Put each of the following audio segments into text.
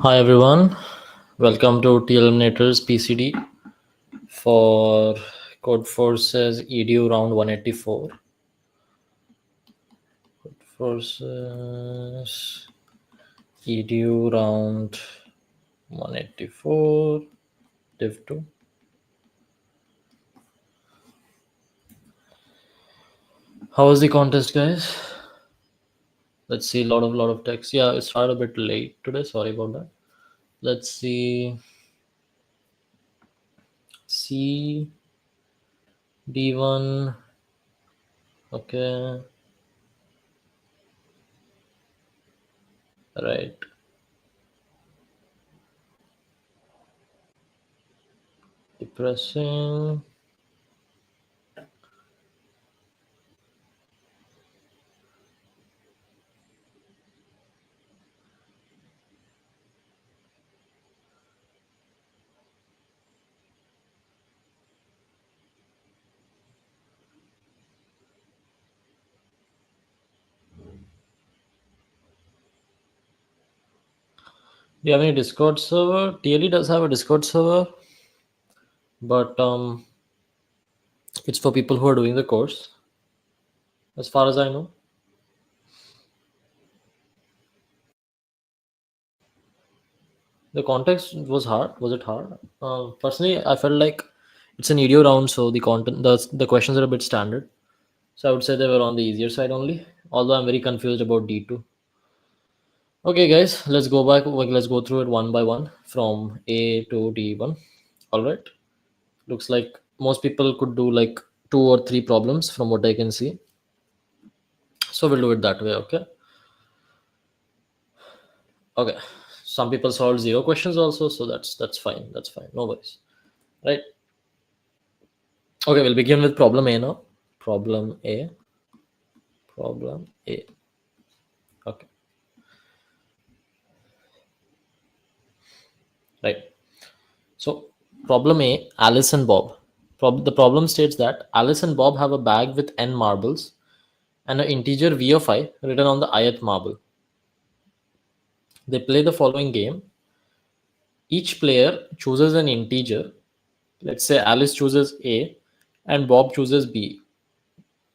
Hi everyone, welcome to TLE Eliminators PCD for Codeforces EDU round 184. Codeforces EDU round 184, Div 2. How was the contest, guys? Let's see, lot of text. Yeah, it started a bit late today. Sorry about that. Let's see. C D1. Okay. Right. Depressing. Do you have any Discord server? TLE does have a Discord server, but it's for people who are doing the course, as far as I know. The context was hard. Was it hard? Personally, I felt like it's an EDO round, so the questions are a bit standard. So I would say they were on the easier side only. Although I'm very confused about D2. Okay, guys, let's go back. Let's go through it one by one from A to D1. All right. Looks like most people could do like 2 or 3 problems from what I can see. So we'll do it that way. Okay. Okay. Some people solved 0 questions also, so that's fine. That's fine. No worries. Right. Okay, we'll begin with problem A now. Problem A. Problem A. Okay. Right. So problem A, Alice and Bob. The problem states that Alice and Bob have a bag with n marbles and an integer v of I written on the ith marble. They play the following game. Each player chooses an integer. Let's say Alice chooses A and Bob chooses B.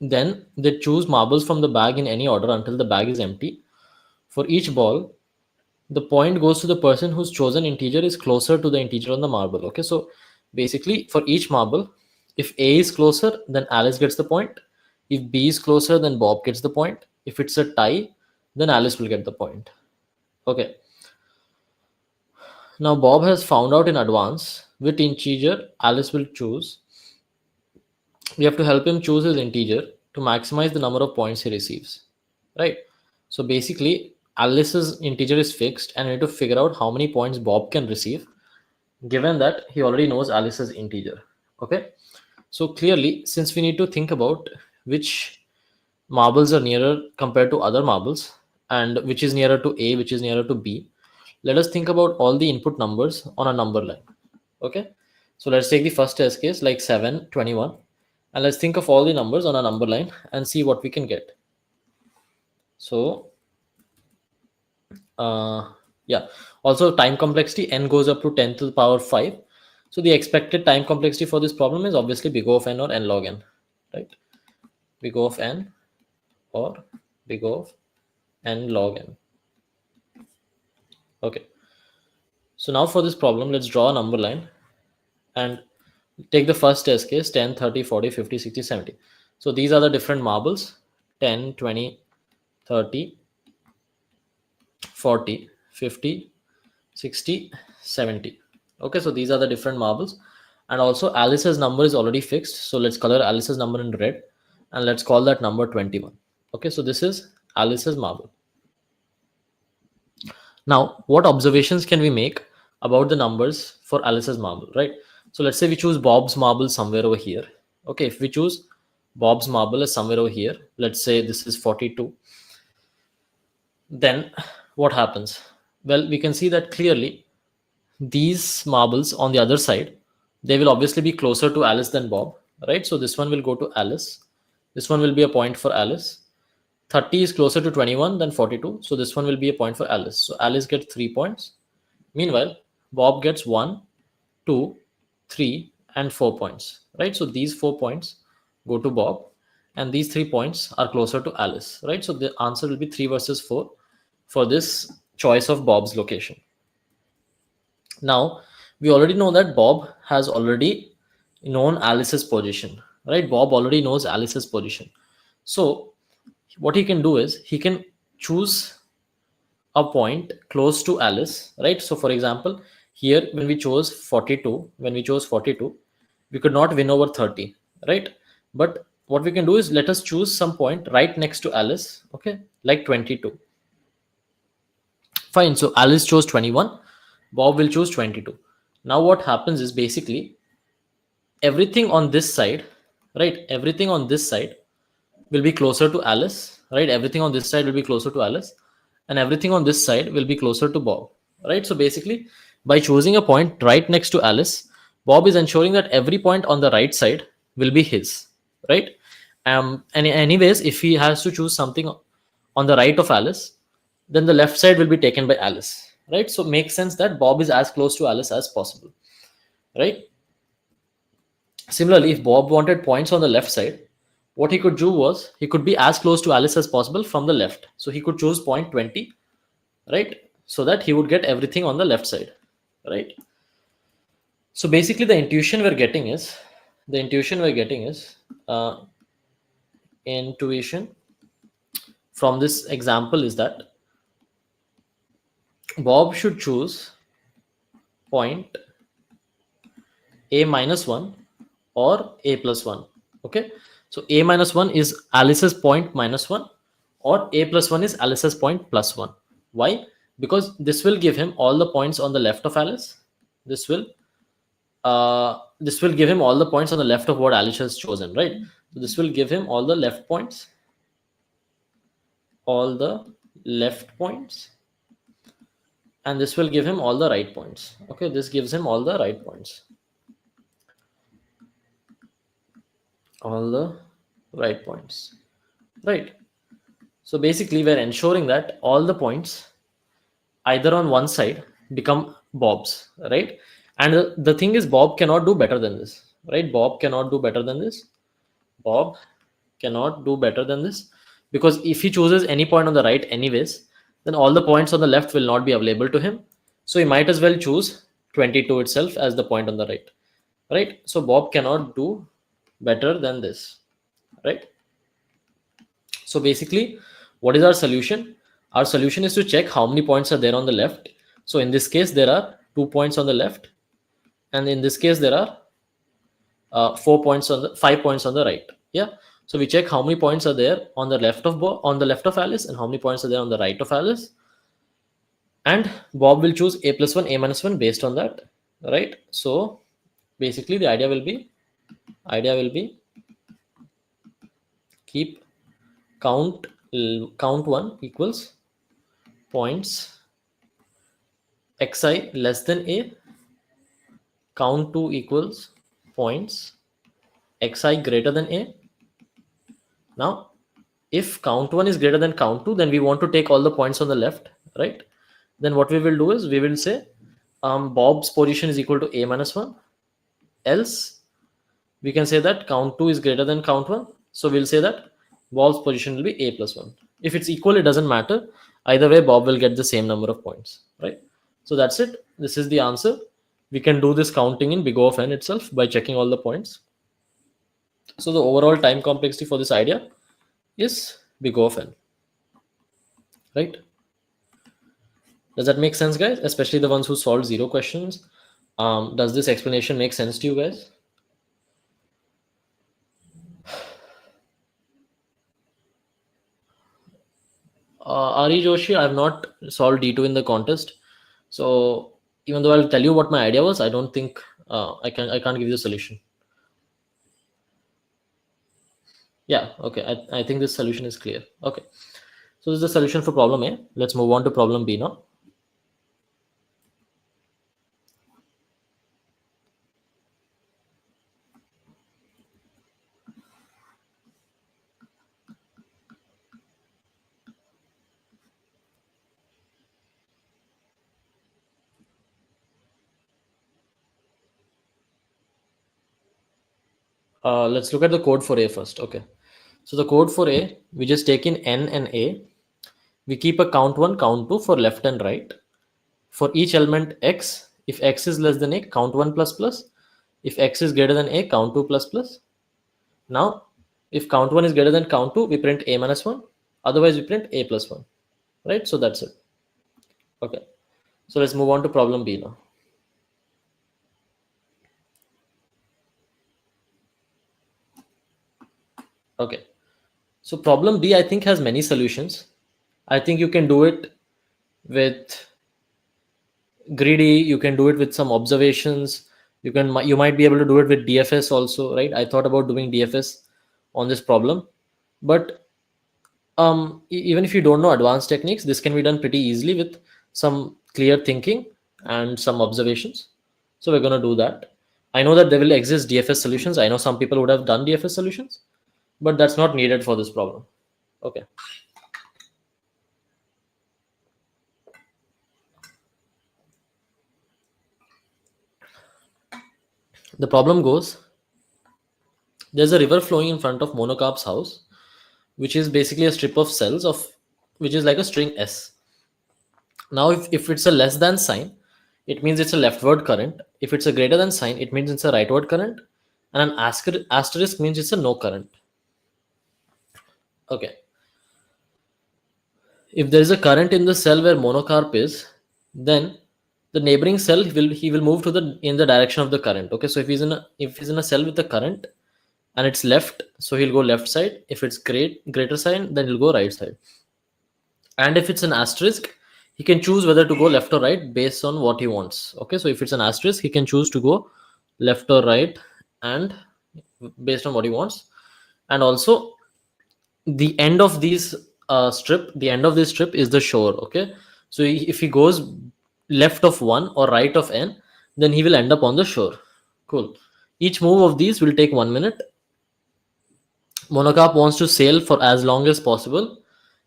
Then they choose marbles from the bag in any order until the bag is empty. For each ball, the point goes to the person whose chosen integer is closer to the integer on the marble. Okay, so basically for each marble, if A is closer, then Alice gets the point. If B is closer, then Bob gets the point. If it's a tie, then Alice will get the point. Okay, now Bob has found out in advance which integer Alice will choose. We have to help him choose his integer to maximize the number of points he receives, right? So basically Alice's integer is fixed and we need to figure out how many points Bob can receive given that he already knows Alice's integer. Okay, so clearly since we need to think about which marbles are nearer compared to other marbles and which is nearer to A, which is nearer to B, let us think about all the input numbers on a number line. Okay, so let's take the first test case like 7, 21, and let's think of all the numbers on a number line and see what we can get. So yeah, also time complexity n goes up to 10 to the power 5. So the expected time complexity for this problem is obviously big O of n or n log n, right? Big O of n or big O of n log n. Okay, so now for this problem, let's draw a number line and take the first test case 10, 30, 40, 50, 60, 70. So these are the different marbles 10, 20, 30, 40, 50, 60, 70. Okay, so these are the different marbles. And also Alice's number is already fixed. So let's color Alice's number in red and let's call that number 21. Okay, so this is Alice's marble. Now, what observations can we make about the numbers for Alice's marble, right? So let's say we choose Bob's marble somewhere over here. Okay, if we choose Bob's marble is somewhere over here, let's say this is 42, then what happens? Well, we can see that clearly these marbles on the other side, they will obviously be closer to Alice than Bob, right? So this one will go to Alice. This one will be a point for Alice. 30 is closer to 21 than 42. So this one will be a point for Alice. So Alice gets 3 points. Meanwhile, Bob gets 1, 2, 3, and 4 points. Right? So these 4 points go to Bob, and these 3 points are closer to Alice. Right? So the answer will be 3 versus 4 for this choice of Bob's location. Now, we already know that Bob has already known Alice's position. Right? Bob already knows Alice's position. So what he can do is he can choose a point close to Alice, right? So for example, here when we chose 42, we could not win over 30, right? But what we can do is let us choose some point right next to Alice, okay? Like 22. Fine, so Alice chose 21, Bob will choose 22. Now what happens is basically everything on this side, right? Everything on this side will be closer to Alice, right? Everything on this side will be closer to Alice, and everything on this side will be closer to Bob, right? So basically, by choosing a point right next to Alice, Bob is ensuring that every point on the right side will be his, right? And anyways, if he has to choose something on the right of Alice, then the left side will be taken by Alice, right? So it makes sense that Bob is as close to Alice as possible, right? Similarly, if Bob wanted points on the left side, what he could do was he could be as close to Alice as possible from the left. So he could choose point 20, right? So that he would get everything on the left side, right? So basically, the intuition we're getting is intuition from this example is that Bob should choose point a minus 1 or a plus 1. Okay, so a minus 1 is Alice's point minus 1, or a plus 1 is Alice's point plus 1. Why? Because this will give him all the points on the left of Alice. This will give him all the points on the left of what Alice has chosen, right? So this will give him all the left points, all the left points, and this will give him all the right points. Okay, this gives him all the right points, all the right points, right? So basically, we're ensuring that all the points either on one side become Bob's, right? And the thing is, Bob cannot do better than this, right? Bob cannot do better than this. Bob cannot do better than this, because if he chooses any point on the right, anyways, then all the points on the left will not be available to him. So he might as well choose 22 itself as the point on the right, right? So Bob cannot do better than this, right? So basically, what is our solution? Our solution is to check how many points are there on the left. So in this case, there are 2 points on the left, and in this case, there are 5 points on the right. Yeah. So we check how many points are there on the left of Alice, and how many points are there on the right of Alice. And Bob will choose a plus 1, a minus 1 based on that, right? So basically, the idea will be keep count 1 equals points xi less than a, count 2 equals points xi greater than a. Now if count 1 is greater than count 2, then we want to take all the points on the left, right? Then what we will do is we will say Bob's position is equal to a minus 1. Else we can say that count 2 is greater than count 1, so we'll say that Bob's position will be a plus 1. If it's equal, it doesn't matter. Either way, Bob will get the same number of points, right? So that's it. This is the answer. We can do this counting in big O of n itself by checking all the points. So the overall time complexity for this idea is big O of n, right? Does that make sense, guys? Especially the ones who solved 0 questions. Does this explanation make sense to you guys? Ari Joshi, I have not solved D2 in the contest. So even though I'll tell you what my idea was, I don't think I can't give you the solution. Yeah, okay. I think this solution is clear. Okay. So this is the solution for problem A. Let's move on to problem B now. Let's look at the code for A first. Okay. So the code for A, we just take in N and A. We keep a count 1, count 2 for left and right. For each element X, if X is less than A, count 1 plus plus. If X is greater than A, count 2 plus plus. Now, if count 1 is greater than count 2, we print A minus 1. Otherwise, we print A plus 1. Right? So that's it. Okay. So let's move on to problem B now. Okay. So problem B, I think, has many solutions. I think you can do it with greedy. You can do it with some observations. You might be able to do it with DFS also, right? I thought about doing DFS on this problem, but even if you don't know advanced techniques, this can be done pretty easily with some clear thinking and some observations. So we're going to do that. I know that there will exist DFS solutions. I know some people would have done DFS solutions, but that's not needed for this problem. Okay. The problem goes, there's a river flowing in front of Monocarp's house, which is basically a strip of cells of which is like a string S. Now, if it's a less than sign, it means it's a leftward current. If it's a greater than sign, it means it's a rightward current. And an asterisk means it's a no current. Okay. If there is a current in the cell where monocarp is, then the neighboring cell he will move to the in the direction of the current. Okay. So if he's in a cell with a current and it's left, so he'll go left side. If it's greater sign, then he'll go right side. And if it's an asterisk, he can choose whether to go left or right based on what he wants. Okay, so if it's an asterisk, he can choose to go left or right, and based on what he wants. And also, the end of these the end of this strip is the shore. Okay, so if he goes left of 1 or right of n, then he will end up on the shore. Cool. Each move of these will take 1 minute. Monocarp wants to sail for as long as possible.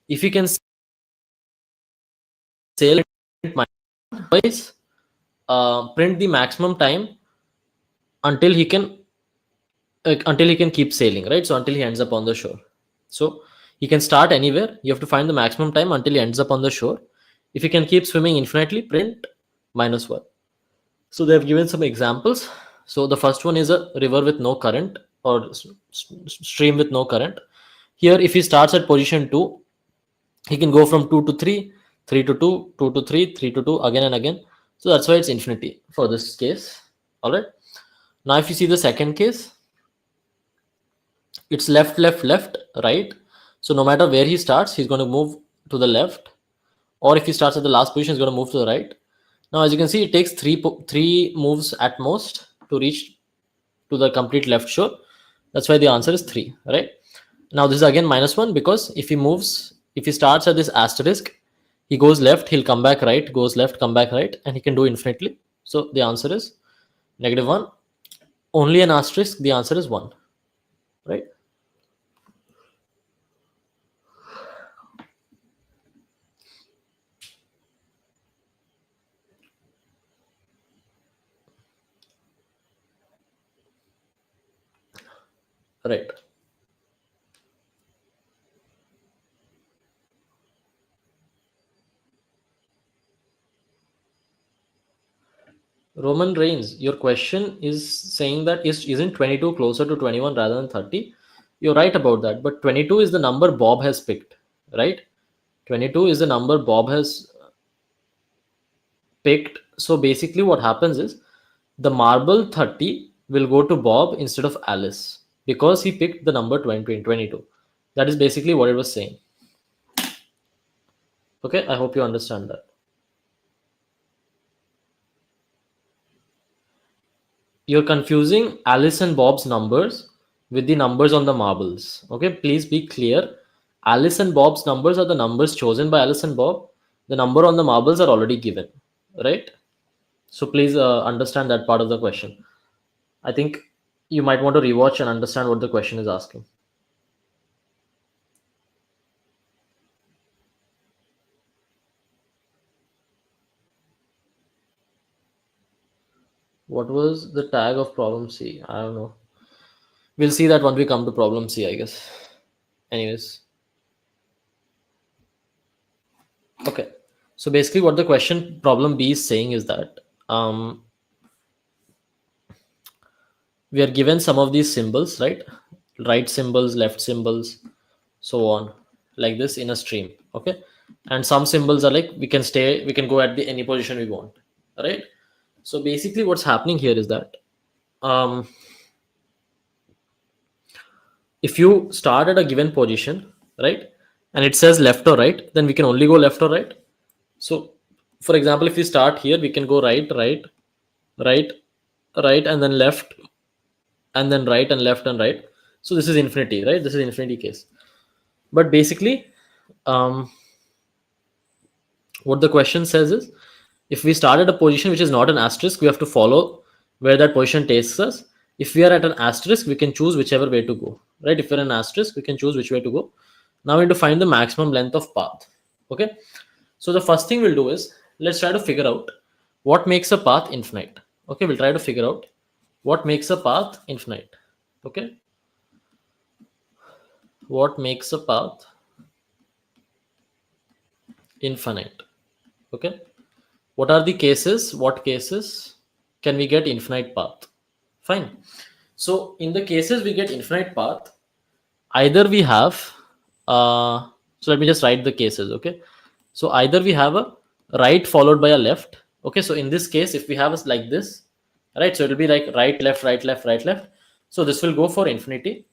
If he can sail, otherwise print the maximum time until he can keep sailing, right? So until he ends up on the shore. So he can start anywhere. You have to find the maximum time until he ends up on the shore. If he can keep swimming infinitely, print -1. So they have given some examples. So the first one is a river with no current, or stream with no current. Here, if he starts at position 2, he can go from 2 to 3, 3 to 2, 2 to 3, 3 to 2, again and again. So that's why it's infinity for this case. All right. Now, if you see the second case, it's left, left, left, right. So no matter where he starts, he's going to move to the left. Or if he starts at the last position, he's going to move to the right. Now, as you can see, it takes three moves at most to reach to the complete left shore. That's why the answer is 3, right? Now, this is again -1, because if he starts at this asterisk, he goes left, he'll come back right, goes left, come back right, and he can do infinitely. So the answer is -1. Only an asterisk, the answer is 1, right? Right. Roman Reigns, your question is saying that isn't 22 closer to 21 rather than 30? You're right about that, but 22 is the number Bob has picked, right? 22 is the number Bob has picked. So basically, what happens is the marble 30 will go to Bob instead of Alice because he picked the number 20 and 22. That is basically what it was saying. Okay, I hope you understand that. You're confusing Alice and Bob's numbers with the numbers on the marbles. Okay, please be clear. Alice and Bob's numbers are the numbers chosen by Alice and Bob. The number on the marbles are already given, right? So please understand that part of the question. I think you might want to rewatch and understand what the question is asking. What was the tag of problem C? I don't know. We'll see that when we come to problem C, I guess. Anyways, okay. So basically, what the question problem B is saying is that we are given some of these symbols, right? Right symbols, left symbols, so on, like this in a stream. Okay, and some symbols are like we can go at the any position we want, right? So basically, what's happening here is that um, if you start at a given position, right, and it says left or right, then we can only go left or right. So, for example, if we start here, we can go right, right, right, right, and then left, and then right and left and right. So this is infinity, right? This is infinity case. But basically, um, what the question says is, if we start at a position which is not an asterisk, we have to follow where that position takes us. If we are at an asterisk, we can choose whichever way to go, right? If we're an asterisk, we can choose which way to go. Now we need to find the maximum length of path. Okay, so the first thing we'll do is, let's try to figure out what makes a path infinite. Okay, we'll try to figure out what makes a path infinite. Okay, what makes a path infinite? Okay, what are the cases? What cases can we get infinite path? Fine. So in the cases we get infinite path, either we have so let me just write the cases. Okay, so either we have a right followed by a left. Okay, so in this case, if we have us like this, right, so it will be like right left right left right left. So this will go for infinity.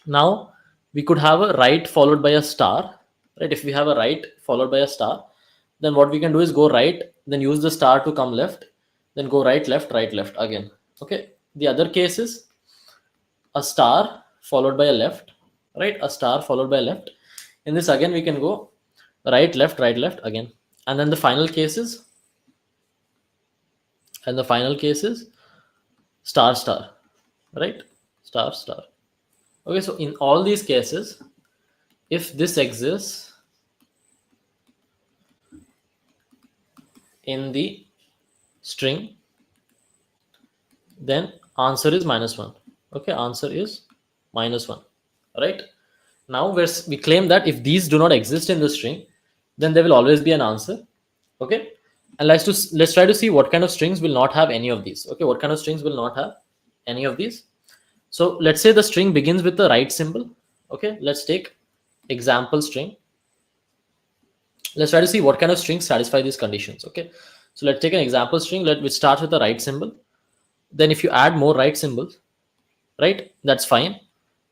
Now we could have a right followed by a star, right? If we have a right followed by a star, then what we can do is go right, then use the star to come left, then go right left again. Okay, the other case is a star followed by a left, right? A star followed by a left. In this again we can go right left again. And then the final case is, star star, right? Star star. Okay, so in all these cases, if this exists in the string, then answer is -1. Okay, answer is -1, right? Now we claim that if these do not exist in the string, then there will always be an answer. Okay, and let's try to see what kind of strings will not have any of these. Okay, what kind of strings will not have any of these? So let's say the string begins with the right symbol. Okay, let's take example string. Let's try to see what kind of strings satisfy these conditions. Okay, so let's take an example string which starts with the right symbol. Then if you add more right symbols, right, that's fine.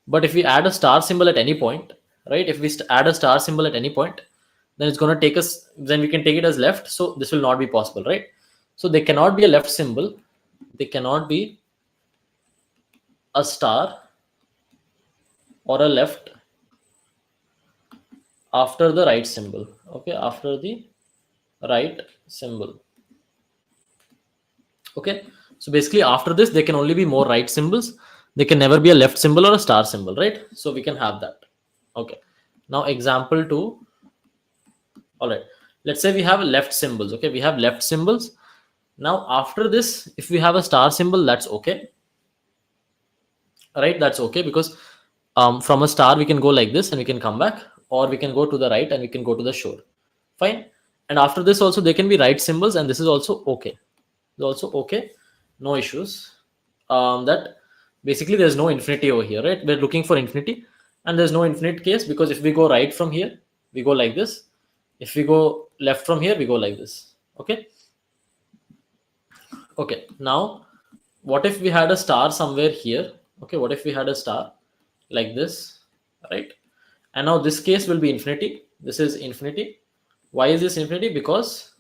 But if we add a star symbol at any point, right, if we add a star symbol at any point, then it's going to take us, then we can take it as left. So this will not be possible, right? So there cannot be a left symbol, there cannot be a star or a left after the right symbol. Okay, after the right symbol. Okay, so basically after this there can only be more right symbols, there can never be a left symbol or a star symbol, right? So we can have that. Okay, now example 2. All right, let's say we have left symbols. Okay, we have left symbols. Now after this, if we have a star symbol, that's okay, right? That's okay, because from a star we can go like this and we can come back, or we can go to the right and we can go to the shore. Fine. And after this also there can be right symbols, and this is also okay. It's also okay, no issues. That basically there's no infinity over here, right? We're looking for infinity, and there's no infinite case, because if we go right from here, we go like this. If we go left from here, we go like this. Okay. Okay, now what if we had a star somewhere here? Okay, what if we had a star like this, right? And now this case will be infinity. This is infinity. Why is this infinity? Because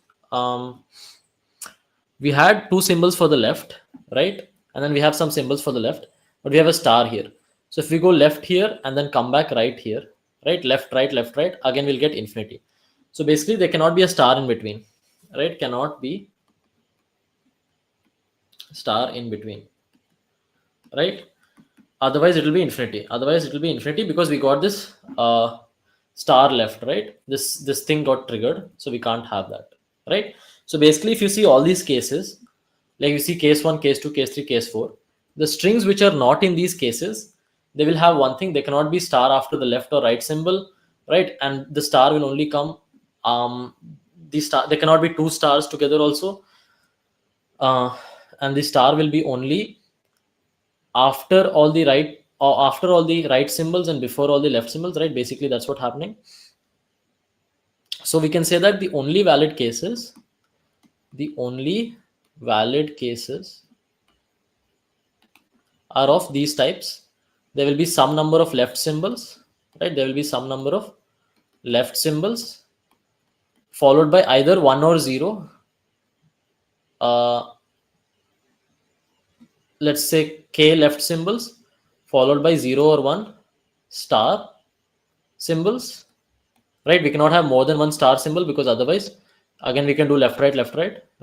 we had two symbols for the left, right? And then we have some symbols for the left, but we have a star here. So if we go left here and then come back right here, right, left right, again we'll get infinity. So basically there cannot be a star in between, right? Cannot be star in between, right? Otherwise it will be infinity. Otherwise it will be infinity, because we got this star left, right? This thing got triggered, so we can't have that, right? So basically if you see all these cases, like you see case 1, case 2, case 3, case 4, The strings which are not in these cases, they will have one thing: they cannot be star after the left or right symbol, right? And the star will only come, the star, there cannot be two stars together also, and the star will be only after all the right, or after all the right symbols and before all the left symbols, right? Basically that's what happening. So we can say that the only valid cases are of these types. There will be some number of left symbols, right? There will be some number of left symbols followed by either 1 or 0. Let's say k left symbols followed by 0 or 1 star symbols, right? We cannot have more than one star symbol, because otherwise again we can do left right,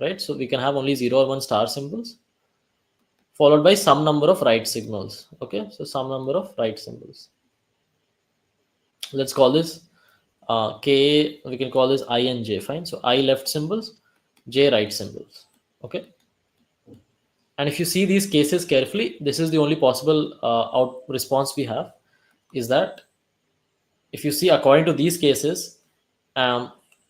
right? So we can have only 0 or 1 star symbols followed by some number of right signals. Okay, so some number of right symbols. Let's call this k, we can call this I and j. Fine. So I left symbols, j right symbols. Okay, and if you see these cases carefully, this is the only possible out response we have, is that if you see according to these cases,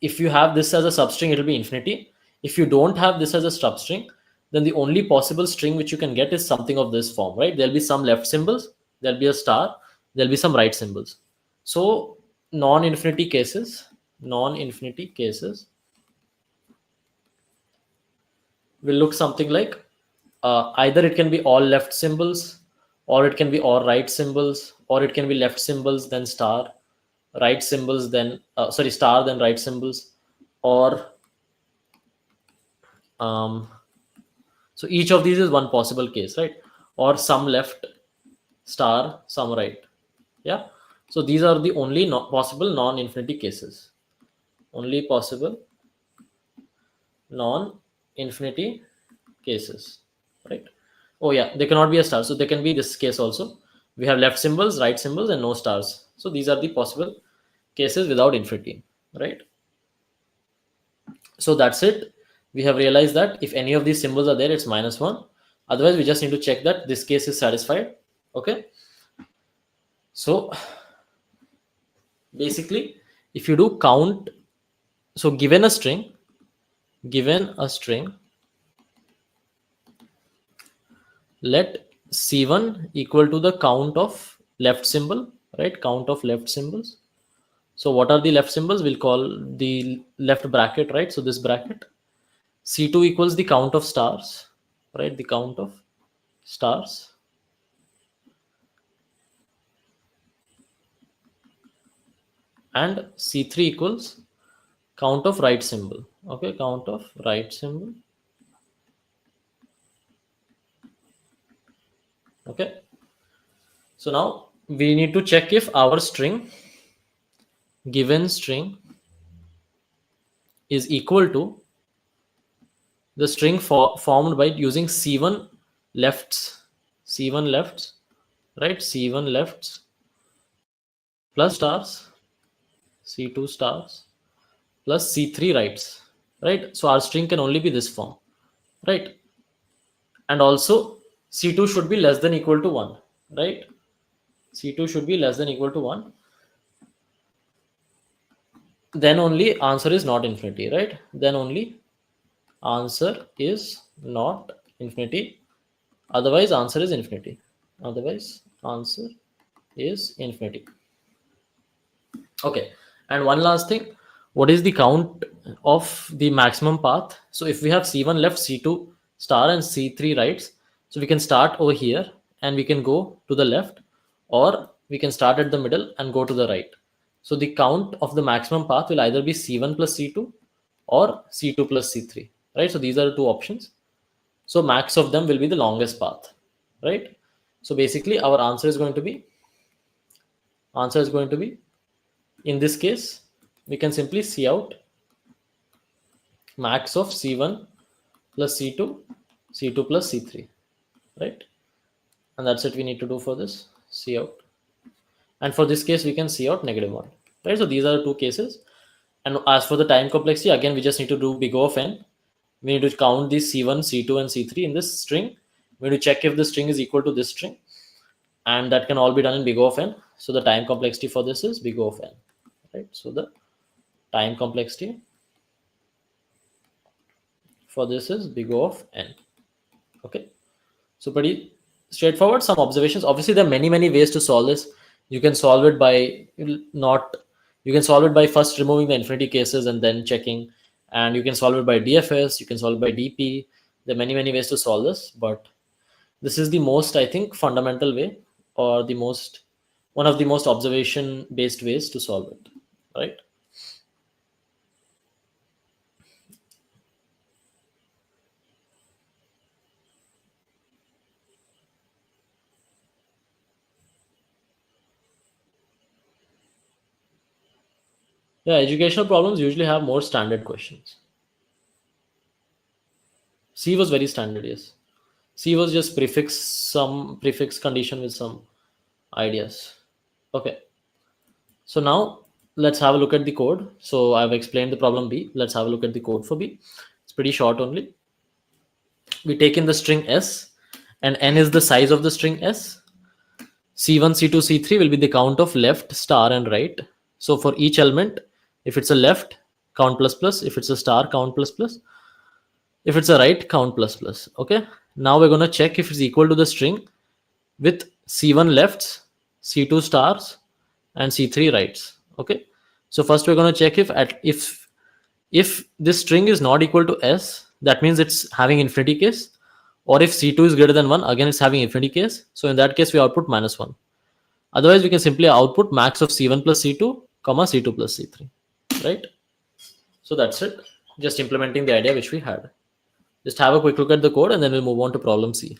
if you have this as a substring, it will be infinity. If you don't have this as a substring, then the only possible string which you can get is something of this form, right? There'll be some left symbols, there'll be a star, there'll be some right symbols. So non-infinity cases will look something like, either it can be all left symbols, or it can be all right symbols, or it can be left symbols then star, right symbols then star then right symbols, or so each of these is one possible case, right? Or some left star, some right. Yeah, so these are the only possible non-infinity cases, only possible non-infinity cases, right? Oh yeah, there cannot be a star, so there can be this case also. We have left symbols, right symbols, and no stars. So these are the possible cases without infinity, right? So that's it. We have realized that if any of these symbols are there, it's -1. Otherwise we just need to check that this case is satisfied. Okay, so basically if you do count, so given a string, let c1 equal to the count of left symbol, right? Count of left symbols. So what are the left symbols? We'll call the left bracket, right? So this bracket. C2 equals the count of stars, right? The count of stars. And C3 equals count of right symbol. Okay, count of right symbol. Okay. So now we need to check if our given string is equal to the string formed by using C1 lefts, right? C1 lefts plus stars, C2 stars plus C3 rights, right? So our string can only be this form, right? And also C2 should be less than equal to 1, right? C2 should be less than equal to 1. Then only answer is not infinity, right? Then only answer is not infinity. Otherwise answer is infinity. Otherwise answer is infinity. Okay, and one last thing, what is the count of the maximum path? So if we have C1 left, C2 star, and C3 rights, so we can start over here and we can go to the left, or we can start at the middle and go to the right. So the count of the maximum path will either be C1 plus C2 or C2 plus C3, right? So these are the two options. So max of them will be the longest path, right? So basically our answer is going to be in this case, we can simply see out max of C1 plus C2, C2 plus C3, right? And that's it we need to do for this, see out. And for this case, we can see out -1, right? So these are the two cases. And as for the time complexity, again, we just need to do big O of n. We need to count these C1, C2, and C3 in this string. We need to check if the string is equal to this string, and that can all be done in big O of n. So the time complexity for this is big O of n, right? So the time complexity for this is big O of n. Okay, so pretty straightforward. Some observations. Obviously, there are many ways to solve this. You can solve it by not. You can solve it by first removing the infinity cases and then checking, and you can solve it by DFS. You can solve it by DP. There are many ways to solve this, but this is the most, I think, fundamental way, or the most one of the most observation based ways to solve it, right? Yeah, educational problems usually have more standard questions. C was very standard, yes. C was just some prefix condition with some ideas. Okay, so now let's have a look at the code. So I've explained the problem B. Let's have a look at the code for B. It's pretty short only. We take in the string S, and n is the size of the string S. C1, C2, C3 will be the count of left, star, and right. So for each element, if it's a left, count plus plus. If it's a star, count plus plus. If it's a right, count plus plus. Okay. Now we're going to check if it's equal to the string with C1 lefts, C2 stars, and C3 rights. Okay. So first we're going to check if this string is not equal to S, that means it's having infinity case. Or if C2 is greater than 1, again it's having infinity case. So in that case, we output -1. Otherwise, we can simply output max of C1 plus C2, comma C2 plus C3, right? So that's it. Just implementing the idea which we had. Just have a quick look at the code and then we'll move on to problem C.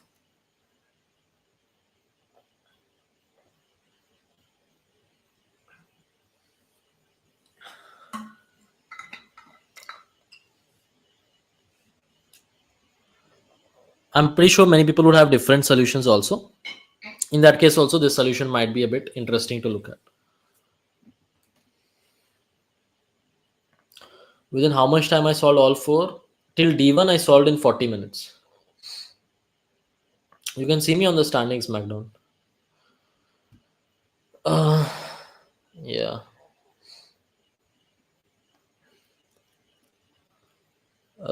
I'm pretty sure many people would have different solutions also. In that case also, this solution might be a bit interesting to look at. Within how much time I solved all four? Till D1 I solved in 40 minutes. You can see me on the standings SmackDown. Yeah.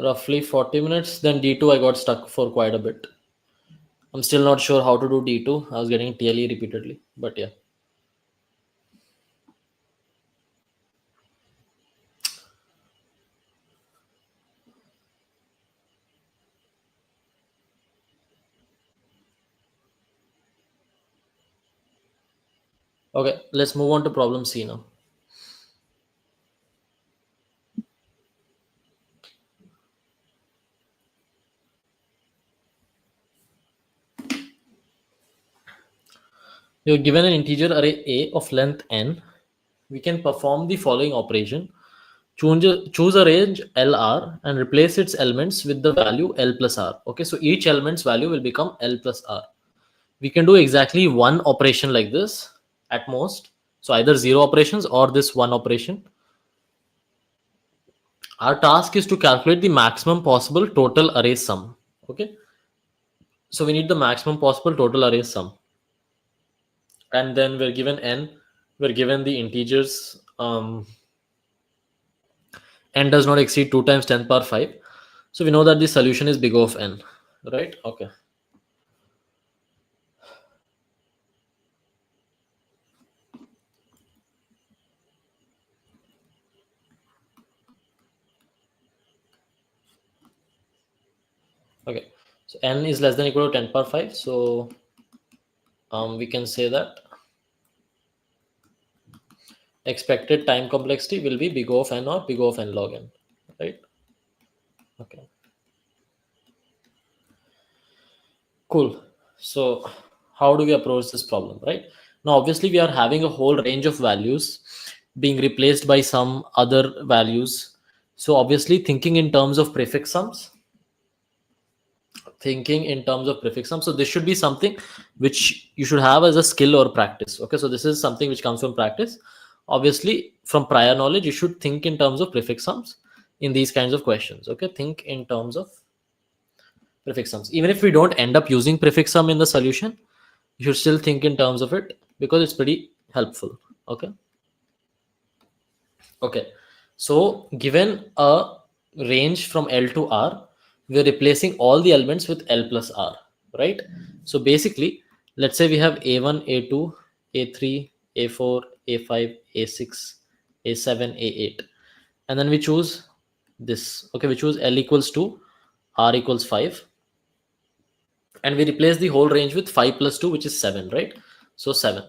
Roughly 40 minutes. Then D2 I got stuck for quite a bit. I'm still not sure how to do D2. I was getting TLE repeatedly, but yeah. Okay, let's move on to problem C now. You're given an integer array A of length n. We can perform the following operation. Choose a range LR and replace its elements with the value L plus R. Okay, so each element's value will become L plus R. We can do exactly one operation like this at most. So either 0 operations or this one operation. Our task is to calculate the maximum possible total array sum. Okay, so we need the maximum possible total array sum. And then we're given n, we're given the integers n does not exceed 2 times 10 power 5. So we know that the solution is big O of n, right? Okay. Okay, so n is less than or equal to 10 power 5. So we can say that expected time complexity will be big O of n or big O of n log n, right? Okay. Cool. So how do we approach this problem, right? Now, obviously, we are having a whole range of values being replaced by some other values. So obviously, thinking in terms of prefix sums, so this should be something which you should have as a skill or practice. Okay, so this is something which comes from practice. Obviously, from prior knowledge, you should think in terms of prefix sums in these kinds of questions. Okay, think in terms of prefix sums. Even if we don't end up using prefix sum in the solution, you should still think in terms of it because it's pretty helpful. Okay. Okay. So given a range from L to R, we're replacing all the elements with L plus R, right? So basically, let's say we have A1, A2, A3, A4, A5, A6, A7, A8. And then we choose this. Okay, we choose L equals to R equals 5. And we replace the whole range with 5 plus 2, which is 7, right? So 7.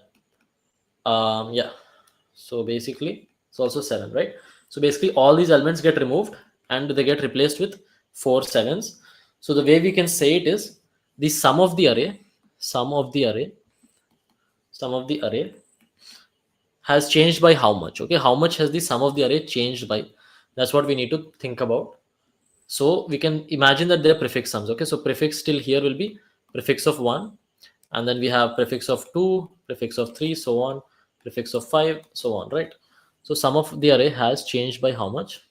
Yeah, so basically it's also 7, right? So basically all these elements get removed and they get replaced with 4 sevens. So the way we can say it is the sum of the array, sum of the array, sum of the array has changed by how much? Okay, how much has the sum of the array changed by? That's what we need to think about. So we can imagine that they're prefix sums. Okay, so prefix still here will be prefix of 1, and then we have prefix of 2, prefix of 3, so on, prefix of 5, so on, right? So sum of the array has changed by how much?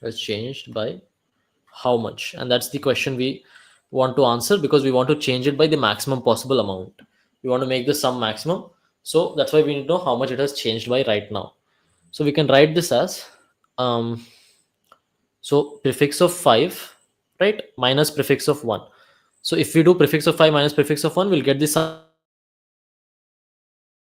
Has changed by how much? And that's the question we want to answer, because we want to change it by the maximum possible amount. We want to make the sum maximum. So that's why we need to know how much it has changed by right now. So we can write this as um, so prefix of 5, right, minus prefix of 1. So if we do prefix of 5 minus prefix of 1, we'll get the sum of the array, right? So we can write this as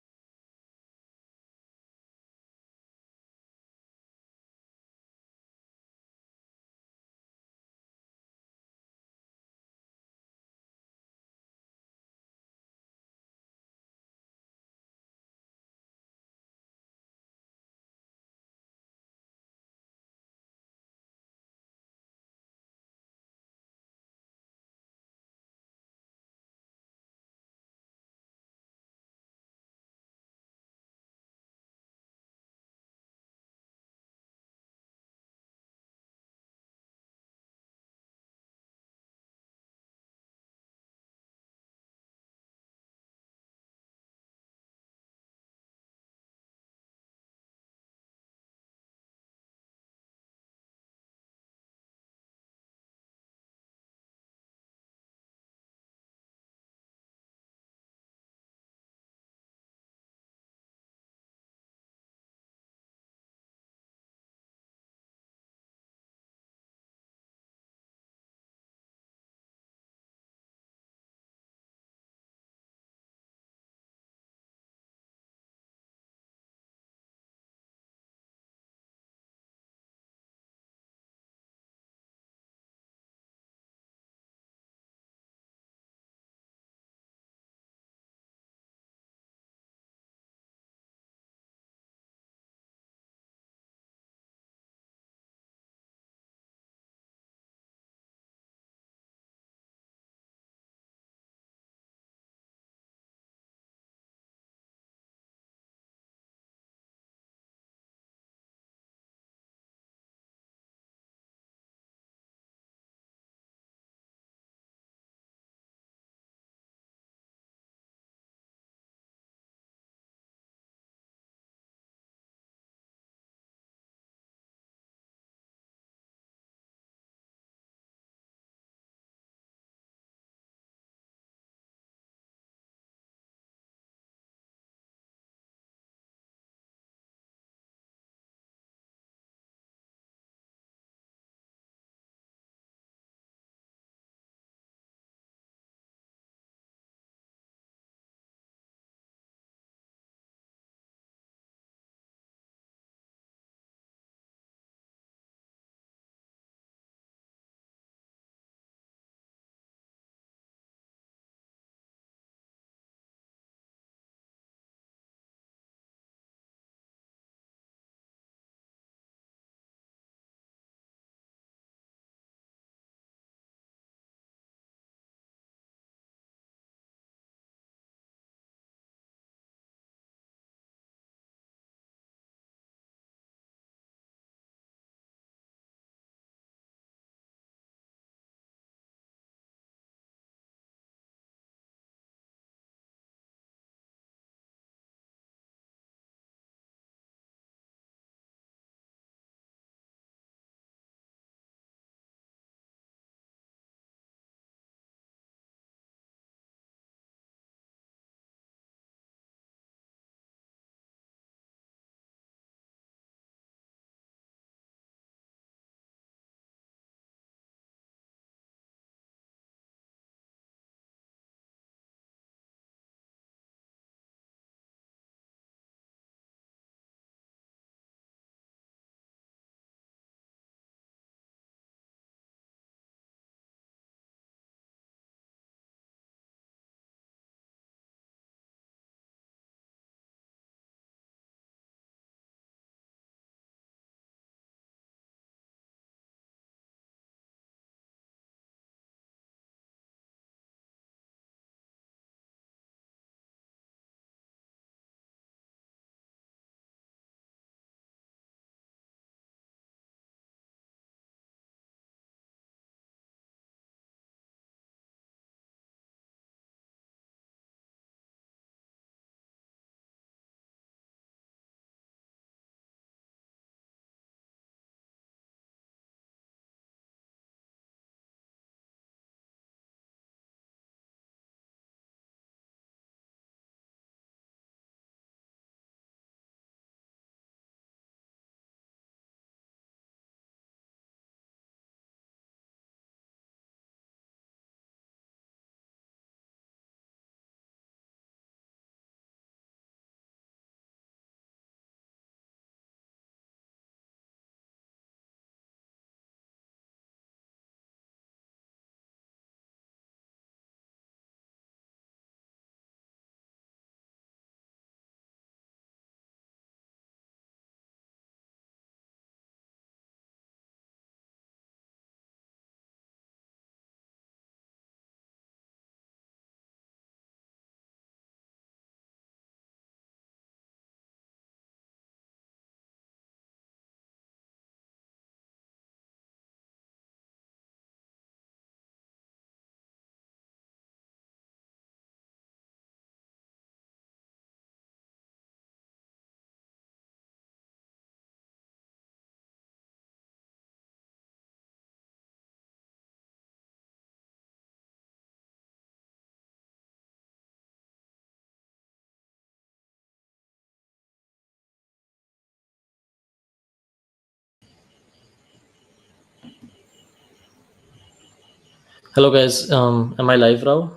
Hello guys, am I live now?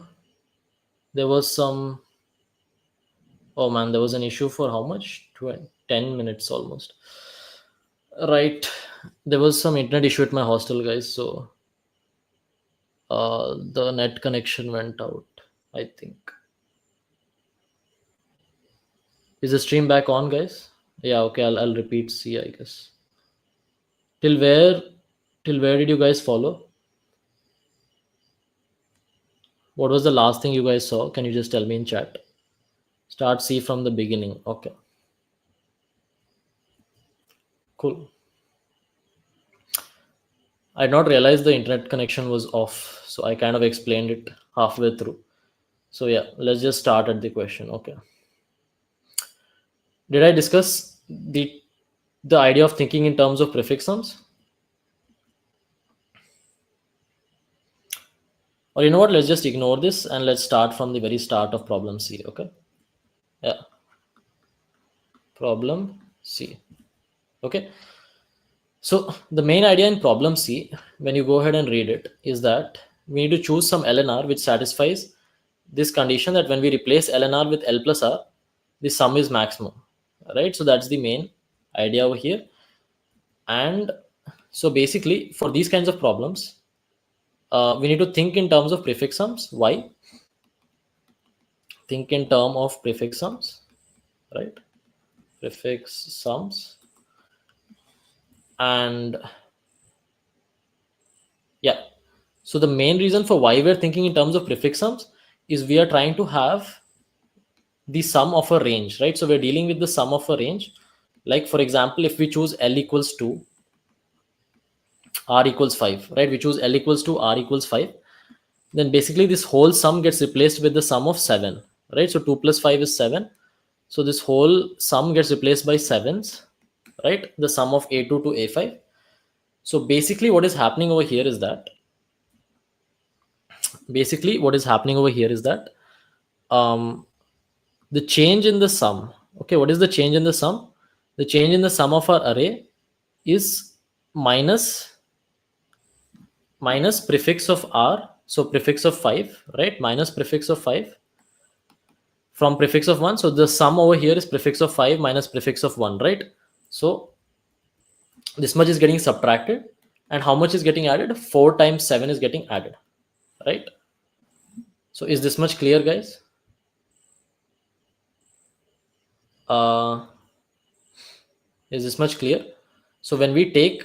There was some, oh man, there was an issue for how much? 10 minutes almost. Right, there was some internet issue at my hostel, guys. So the net connection went out. I think. Is the stream back on, guys? Yeah, okay. I'll repeat. See, I guess. Till where? Till where did you guys follow? What was the last thing you guys saw? Can you just tell me in chat? Start C from the beginning. Okay, cool. I did not realize the internet connection was off, so I kind of explained it halfway through. So yeah, let's just start at the question. Okay. Did I discuss the idea of thinking in terms of prefix sums? Or you know what? Let's just ignore this and let's start from the very start of problem C. Okay. Yeah. Problem C. Okay. So the main idea in problem C, when you go ahead and read it, is that we need to choose some LNR which satisfies this condition that when we replace LNR with L plus R, the sum is maximum. Right. So that's the main idea over here. And so basically, for these kinds of problems, we need to think in terms of prefix sums. Why? Think in term of prefix sums, right? Prefix sums. And yeah, so the main reason for why we're thinking in terms of prefix sums is we are trying to have the sum of a range, right? So we're dealing with the sum of a range. Like for example, if we choose L equals 2, R equals 5, right? We choose L equals 2, R equals 5. Then basically this whole sum gets replaced with the sum of 7, right? So 2 plus 5 is 7. So this whole sum gets replaced by sevens, right? The sum of A2 to A5. So basically what is happening over here is that um, the change in the sum. Okay, what is the change in the sum? The change in the sum of our array is minus prefix of R. So prefix of 5, right? Minus prefix of 5 from prefix of 1. So the sum over here is prefix of 5 minus prefix of 1, right? So this much is getting subtracted, and how much is getting added? 4 times 7 is getting added, right? So is this much clear, guys? uh is this much clear? So when we take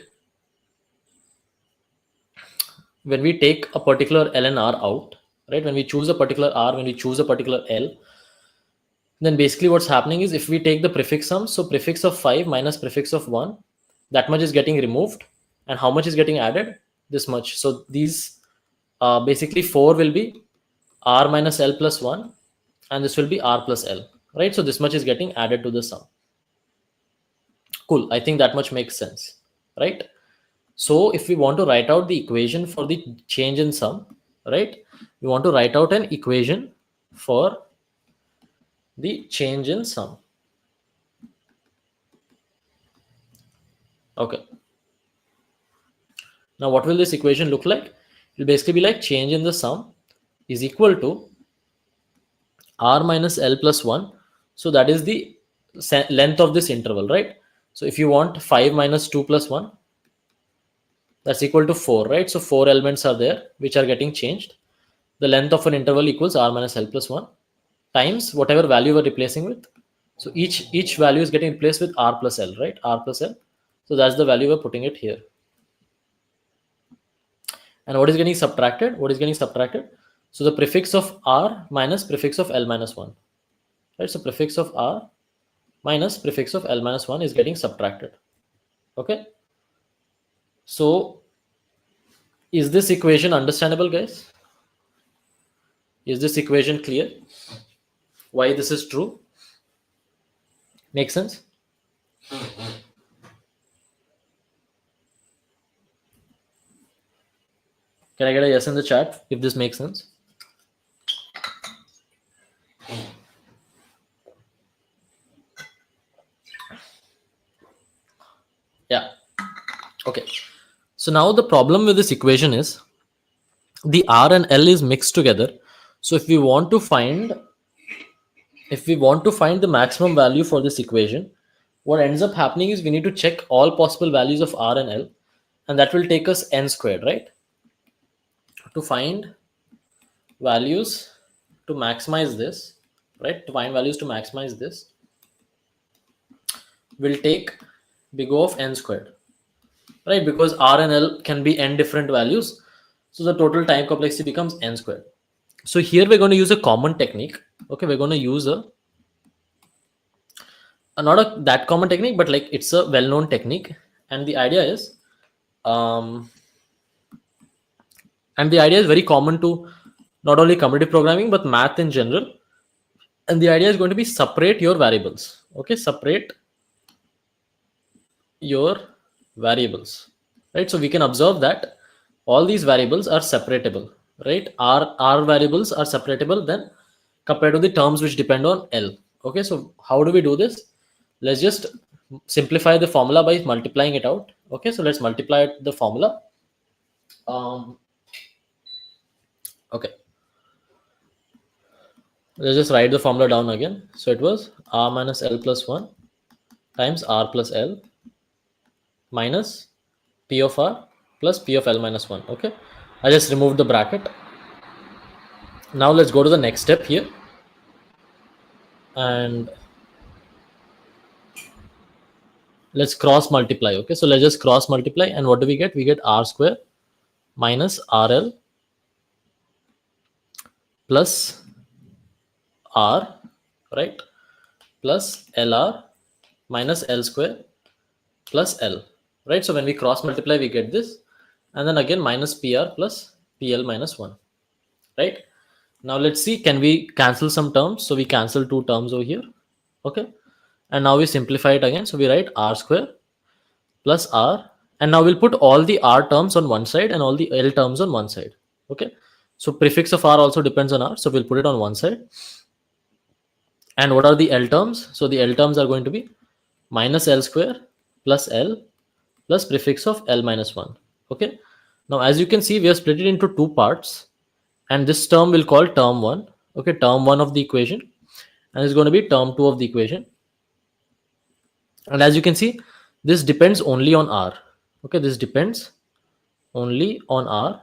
a particular L and R out, right? When we choose a particular R, when we choose a particular L, then basically what's happening is if we take the prefix sum, so prefix of 5 minus prefix of 1, that much is getting removed, and how much is getting added? This much. So these basically 4 will be R minus L plus 1, and this will be R plus L, right? So this much is getting added to the sum. Cool. I think that much makes sense, right? So if we want to write out the equation for the change in sum, right? We want to write out an equation for the change in sum. Okay. Now what will this equation look like? It will basically be like change in the sum is equal to R minus L plus 1. So that is the length of this interval, right? So if you want 5 minus 2 plus 1, that's equal to 4, right? So 4 elements are there which are getting changed. The length of an interval equals R minus L plus 1 times whatever value we're replacing with. So each value is getting replaced with R plus L, right? R plus L. So that's the value we're putting it here. And what is getting subtracted? What is getting subtracted? So the prefix of R minus prefix of L minus 1, right? So prefix of R minus prefix of L minus 1 is getting subtracted. Okay. So is this equation understandable, guys? Is this equation clear? Why this is true? Make sense? Can I get a yes in the chat if this makes sense? Yeah. Okay. So now the problem with this equation is the R and L is mixed together. So if we want to find the maximum value for this equation, what ends up happening is we need to check all possible values of R and L, and that will take us n squared, right? To find values to maximize this, right? To find values to maximize this, we'll take big O of n squared, right? Because R and L can be n different values, so the total time complexity becomes n squared. So here we're going to use a common technique. Okay, we're going to use a not a that common technique, but like it's a well-known technique, and the idea is, um, very common to not only computer programming but math in general. And the idea is going to be separate your variables. Okay, separate your variables, right? So we can observe that all these variables are separatable, right? R variables are separatable then compared to the terms which depend on L. Okay, so how do we do this? Let's just simplify the formula by multiplying it out. Okay, so let's multiply the formula. Okay, let's just write the formula down again. So it was R minus L plus 1 times R plus L minus P of R plus P of L minus 1. Okay, I just removed the bracket. Now let's go to the next step here, and let's cross multiply. Okay, so let's just cross multiply, and what do we get? We get R square minus RL plus R, right, plus LR minus L square plus L, right? So when we cross multiply, we get this, and then again minus PR plus PL minus 1, right? Now let's see, can we cancel some terms? So we cancel two terms over here. Okay, and now we simplify it again. So we write R square plus R, and now we'll put all the R terms on one side and all the L terms on one side. Okay, so prefix of R also depends on R, so we'll put it on one side. And what are the L terms? So the L terms are going to be minus L square plus L plus prefix of L minus 1. Okay, now as you can see, we have split it into two parts, and this term will call term 1. Okay, term 1 of the equation, and it's going to be term 2 of the equation. And as you can see, this depends only on R. Okay, this depends only on R,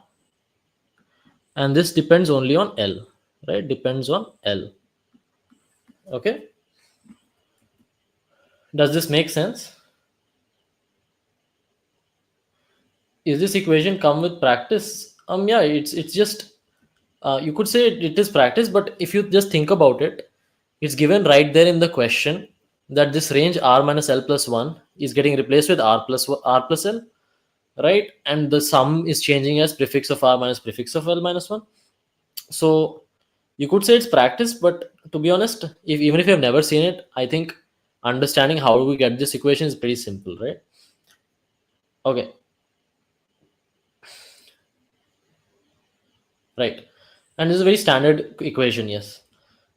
and this depends only on L, right? Depends on L. Okay, does this make sense? Is this equation come with practice? Yeah, it's just, you could say it is practice, but if you just think about it, it's given right there in the question that this range R minus L plus 1 is getting replaced with R plus L, right? And the sum is changing as prefix of R minus prefix of L minus 1. So you could say it's practice, but to be honest, even if you have never seen it, I think understanding how we get this equation is pretty simple, right? Okay, right. And this is a very standard equation, yes.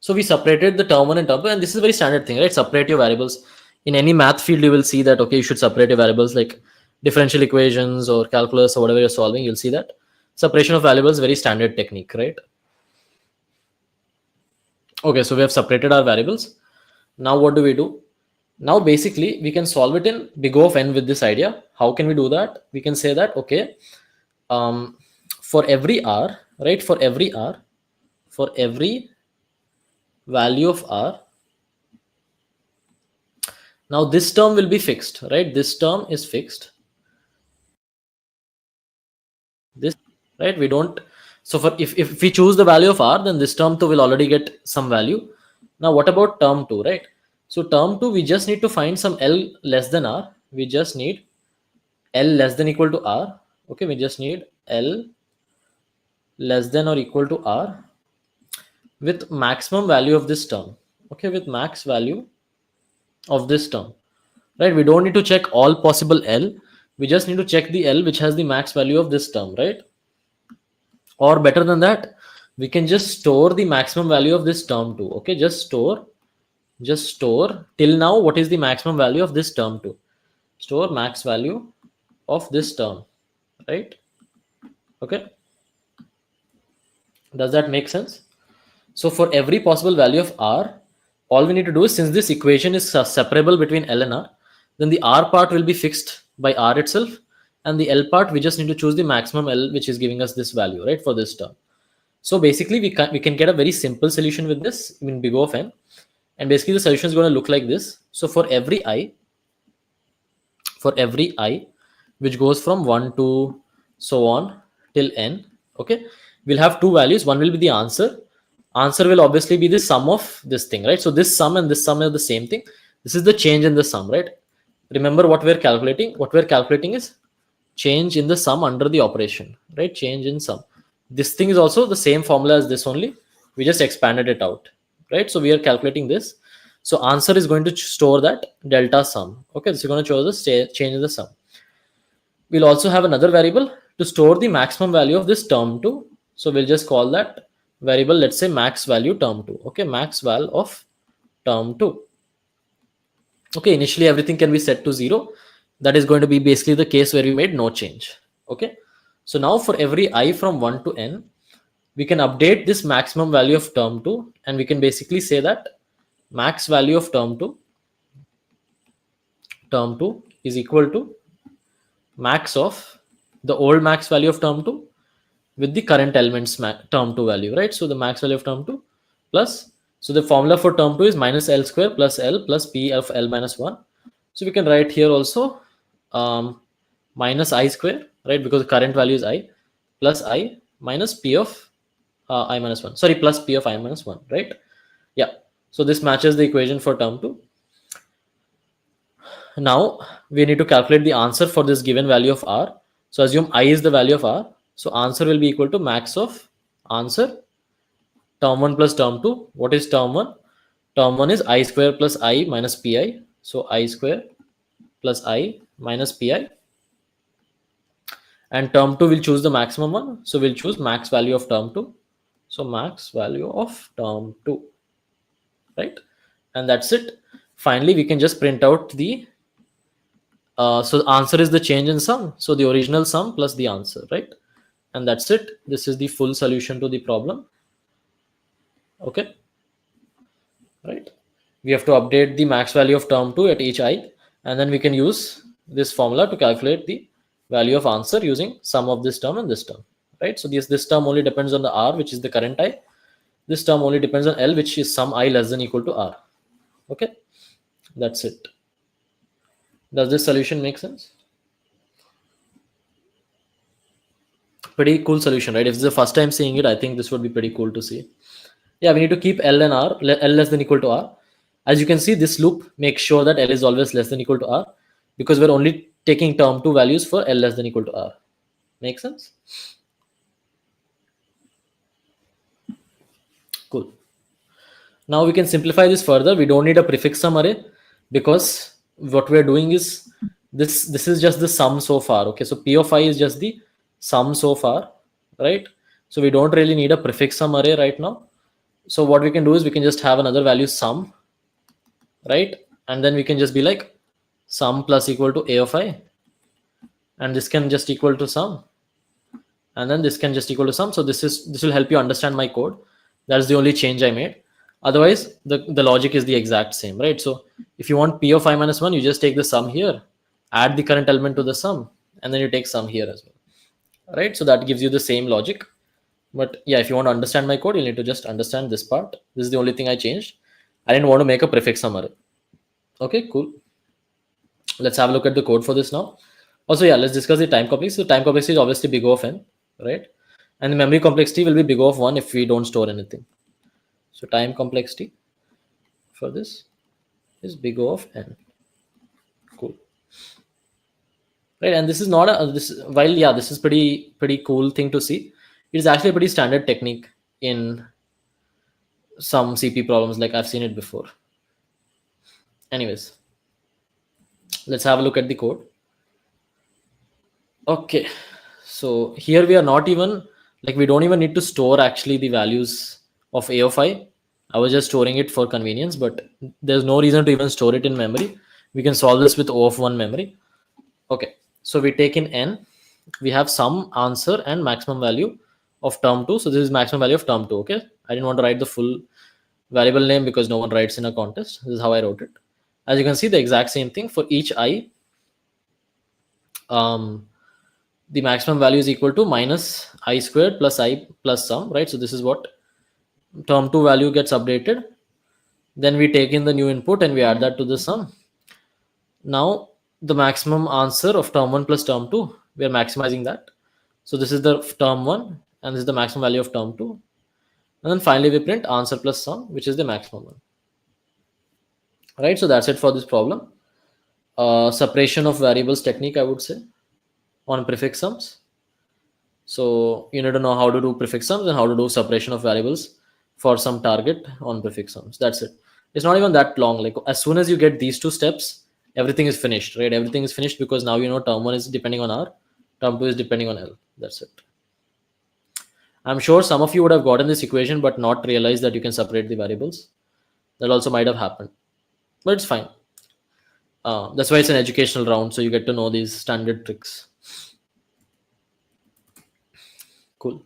So we separated the term 1 and term 2, and this is a very standard thing, right? Separate your variables. In any math field, you will see that, okay, you should separate your variables, like differential equations or calculus or whatever you're solving, you'll see that separation of variables is very standard technique, right? Okay, so we have separated our variables. Now what do we do? Now basically we can solve it in big O of n with this idea. How can we do that? We can say that, okay, for every R, right, for every value of R, now this term will be fixed, right? This term is fixed. This, right, we don't, so for if we choose the value of R, then this term 2 will already get some value. Now what about term 2, right? So term 2, we just need to find some L less than R. We just need L less than equal to R. Okay, we just need L less than or equal to R with maximum value of this term. Okay, with max value of this term, right? We don't need to check all possible L. We just need to check the L which has the max value of this term, right? Or better than that, we can just store the maximum value of this term too. Okay, just store till now what is the maximum value of this term too. Store max value of this term, right? Okay, Does that make sense? So for every possible value of r, all we need to do is, since this equation is separable between L and R, then the R part will be fixed by R itself, and the L part we just need to choose the maximum L, which is giving us this value, right, for this term. So basically we can get a very simple solution with this in big O of n, and basically the solution is going to look like this. So for every I which goes from 1 to so on till n, okay, we'll have two values. One will be the answer will obviously be the sum of this thing, right? So this sum and this sum are the same thing. This is the change in the sum, right? Remember what we're calculating is change in the sum under the operation, right? Change in sum. This thing is also the same formula as this, only we just expanded it out, right? So we are calculating this. So answer is going to store that delta sum. Okay, so you're going to choose the change in the sum. We'll also have another variable to store the maximum value of this term 2. So we'll just call that variable, let's say max value term 2. Okay, max val of term 2. Okay, initially everything can be set to 0. That is going to be basically the case where we made no change. Okay, so now for every I from 1 to n, we can update this maximum value of term 2, and we can basically say that max value of term 2 is equal to max of the old max value of term 2 with the current elements term 2 value, right? So the max value of term 2 plus, so the formula for term 2 is minus L square plus L plus P of L minus 1. So we can write here also minus I square, right? Because the current value is I, plus I minus P of I minus 1. Sorry, plus P of I minus 1, right? Yeah. So this matches the equation for term 2. Now we need to calculate the answer for this given value of R. So assume I is the value of R. So answer will be equal to max of answer term 1 plus term 2. What is term 1? Term 1 is I square plus I minus Pi. So I square plus I minus Pi. And term 2 will choose the maximum one. So we'll choose max value of term 2. So max value of term 2. Right? And that's it. Finally, we can just print out the so the answer is the change in sum. So the original sum plus the answer, right? And that's it. This is the full solution to the problem. Okay. Right. We have to update the max value of term 2 at each I, and then we can use this formula to calculate the value of answer using sum of this term and this term, right? So this term only depends on the R, which is the current I. This term only depends on L, which is some I less than equal to R. Okay. That's it. Does this solution make sense? Pretty cool solution, right? If it's the first time seeing it, I think this would be pretty cool to see. Yeah, we need to keep L and R, L less than equal to R. As you can see, this loop makes sure that L is always less than equal to R, because we're only taking term 2 values for L less than equal to R. Make sense? Cool. Now we can simplify this further. We don't need a prefix sum array, because what we're doing is this is just the sum so far. Okay, so P of I is just the sum so far, right? So we don't really need a prefix sum array right now. So what we can do is we can just have another value sum, right? And then we can just be like sum plus equal to A of I, and this can just equal to sum, and then this can just equal to sum. So this will help you understand my code. That's the only change I made. Otherwise the logic is the exact same, right? So if you want P of I minus 1, you just take the sum here, add the current element to the sum, and then you take sum here as well, right? So that gives you the same logic. But yeah, if you want to understand my code, you need to just understand this part. This is the only thing I changed. I didn't want to make a prefix sum array. Okay, cool. Let's have a look at the code for this now. Also, yeah, let's discuss the time complexity. So time complexity is obviously big O of n, right? And the memory complexity will be big O of 1 if we don't store anything. So time complexity for this is big O of n. Cool. Right, and this is not a while yeah, this is pretty cool thing to see. It is actually a pretty standard technique in some CP problems, like I've seen it before. Anyways, let's have a look at the code. Okay, so here we are not even like, we don't even need to store actually the values of A of I. I was just storing it for convenience, but there's no reason to even store it in memory. We can solve this with O of 1 memory. Okay, so we take in n, we have sum, answer, and maximum value of term 2. So this is maximum value of term 2. Okay, I didn't want to write the full variable name because no one writes in a contest. This is how I wrote it. As you can see, the exact same thing for each I. The maximum value is equal to minus I squared plus I plus sum, right? So this is what term 2 value gets updated. Then we take in the new input and we add that to the sum. Now the maximum answer of term 1 plus term 2, we are maximizing that. So this is the term 1 and this is the maximum value of term 2. And then finally we print answer plus sum, which is the maximum one. Right, so that's it for this problem. Separation of variables technique, I would say, on prefix sums. So you need to know how to do prefix sums and how to do separation of variables for some target on prefix sums. That's it. It's not even that long. Like as soon as you get these two steps, everything is finished, right? Everything is finished because now you know term 1 is depending on R, term 2 is depending on L. That's it. I'm sure some of you would have gotten this equation but not realized that you can separate the variables. That also might have happened, but it's fine. That's why it's an educational round, so you get to know these standard tricks. Cool.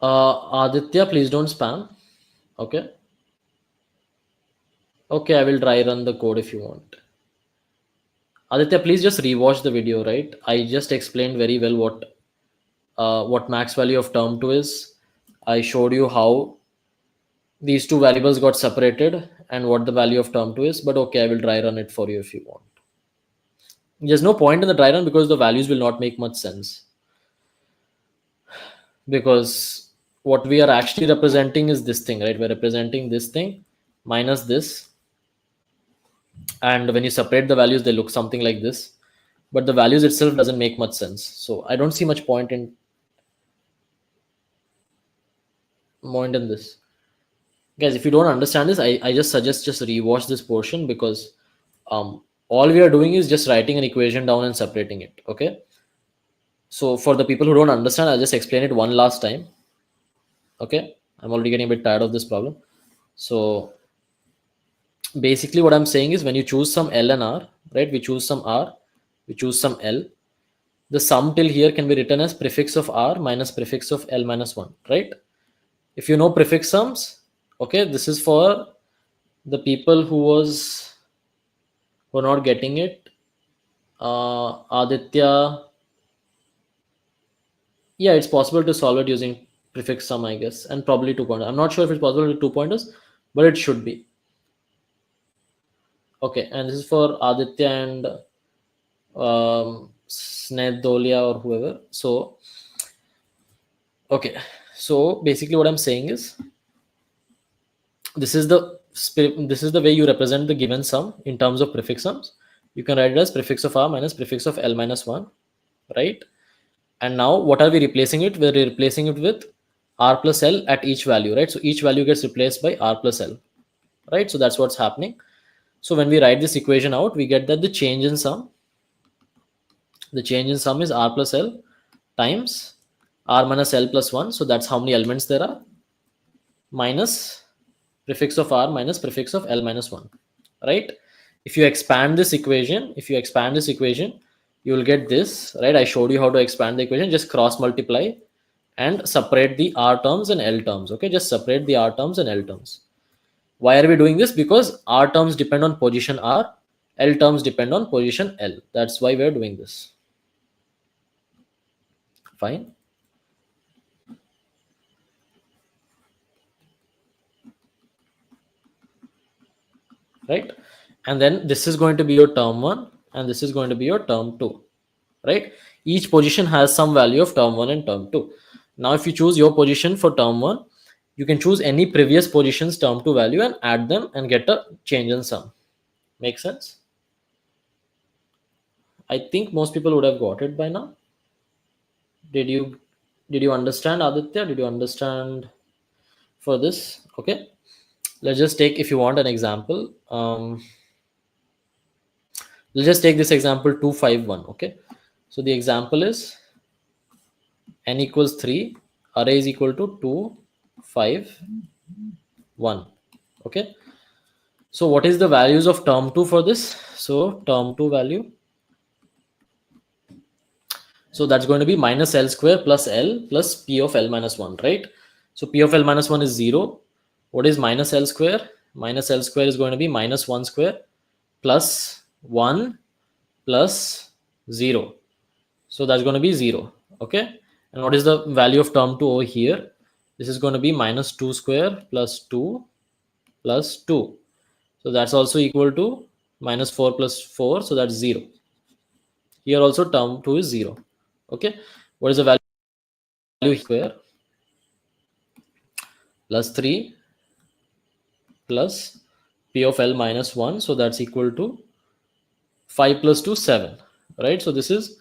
Aditya, please don't spam. Okay. Okay, I will try run the code if you want. Aditya, please just rewatch the video, right? I just explained very well what max value of term 2 is. I showed you how these two variables got separated and what the value of term 2 is. But okay, I will try run it for you if you want. There's no point in the dry run because the values will not make much sense. Because what we are actually representing is this thing, right? We're representing this thing minus this. And when you separate the values, they look something like this. But the values itself doesn't make much sense. So I don't see much point in this. Guys, if you don't understand this, I just suggest just rewatch this portion because all we are doing is just writing an equation down and separating it. Okay. So for the people who don't understand, I'll just explain it one last time. Okay. I'm already getting a bit tired of this problem. So basically what I'm saying is when you choose some L and R, right? We choose some R, we choose some L. The sum till here can be written as prefix of R minus prefix of L minus 1, right? If you know prefix sums, okay, this is for the people who are not getting it. Aditya, yeah, it's possible to solve it using prefix sum, I guess, and probably 2 pointers. I'm not sure if it's possible with 2 pointers, but it should be. Okay, and this is for Aditya and Snedolia or whoever. So, okay, so basically what I'm saying is this is the way you represent the given sum in terms of prefix sums. You can write it as prefix of R minus prefix of L minus 1, right? And now what are we replacing it? We're replacing it with R plus L at each value, right? So each value gets replaced by R plus L, right? So that's what's happening. So when we write this equation out, we get that the change in sum is R plus L times R minus L plus 1. So that's how many elements there are, minus prefix of R minus prefix of L minus 1, right? If you expand this equation, you will get this, right? I showed you how to expand the equation. Just cross multiply and separate the R terms and L terms. Okay, just separate the R terms and L terms. Why are we doing this? Because R terms depend on position R, L terms depend on position L. That's why we're doing this. Fine. Right? And then this is going to be your term 1 and this is going to be your term 2. Right? Each position has some value of term 1 and term 2. Now if you choose your position for term 1, you can choose any previous position's term 2 value and add them and get a change in sum. Make sense? I think most people would have got it by now. Did you understand, Aditya? Did you understand for this? Okay. Let's just take, if you want, an example. Let's just take this example 251. Okay. So the example is n equals 3, array is equal to 2, 5, 1. Okay. So what is the values of term 2 for this? So term 2 value. So that's going to be minus L square plus L plus P of L minus 1, right? So P of L minus 1 is 0. What is minus L square? Minus L square is going to be minus 1 square plus 1 plus 0. So that's going to be 0. Okay. And what is the value of term 2 over here? This is going to be minus 2 square plus 2 plus 2. So that's also equal to minus 4 plus 4. So that's 0. Here also term 2 is 0. Okay. What is the value square? Plus 3 plus P of L minus 1. So that's equal to 5 plus 2, 7. Right. So this is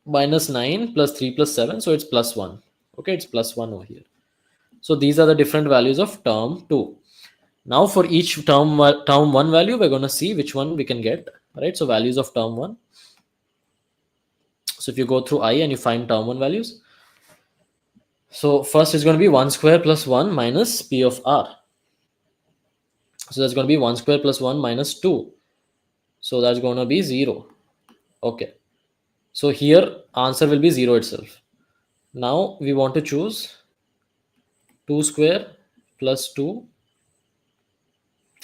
minus 9 plus 3 plus 7. So it's plus 1. Okay. It's plus 1 over here. So these are the different values of term 2. Now for each term 1 value, we're going to see which one we can get. Right. So values of term 1. So if you go through I and you find term 1 values. So first is going to be 1 square plus 1 minus P of R. So that's going to be 1 square plus 1 minus 2. So that's going to be 0. Okay. So here answer will be 0 itself. Now we want to choose 2 square plus 2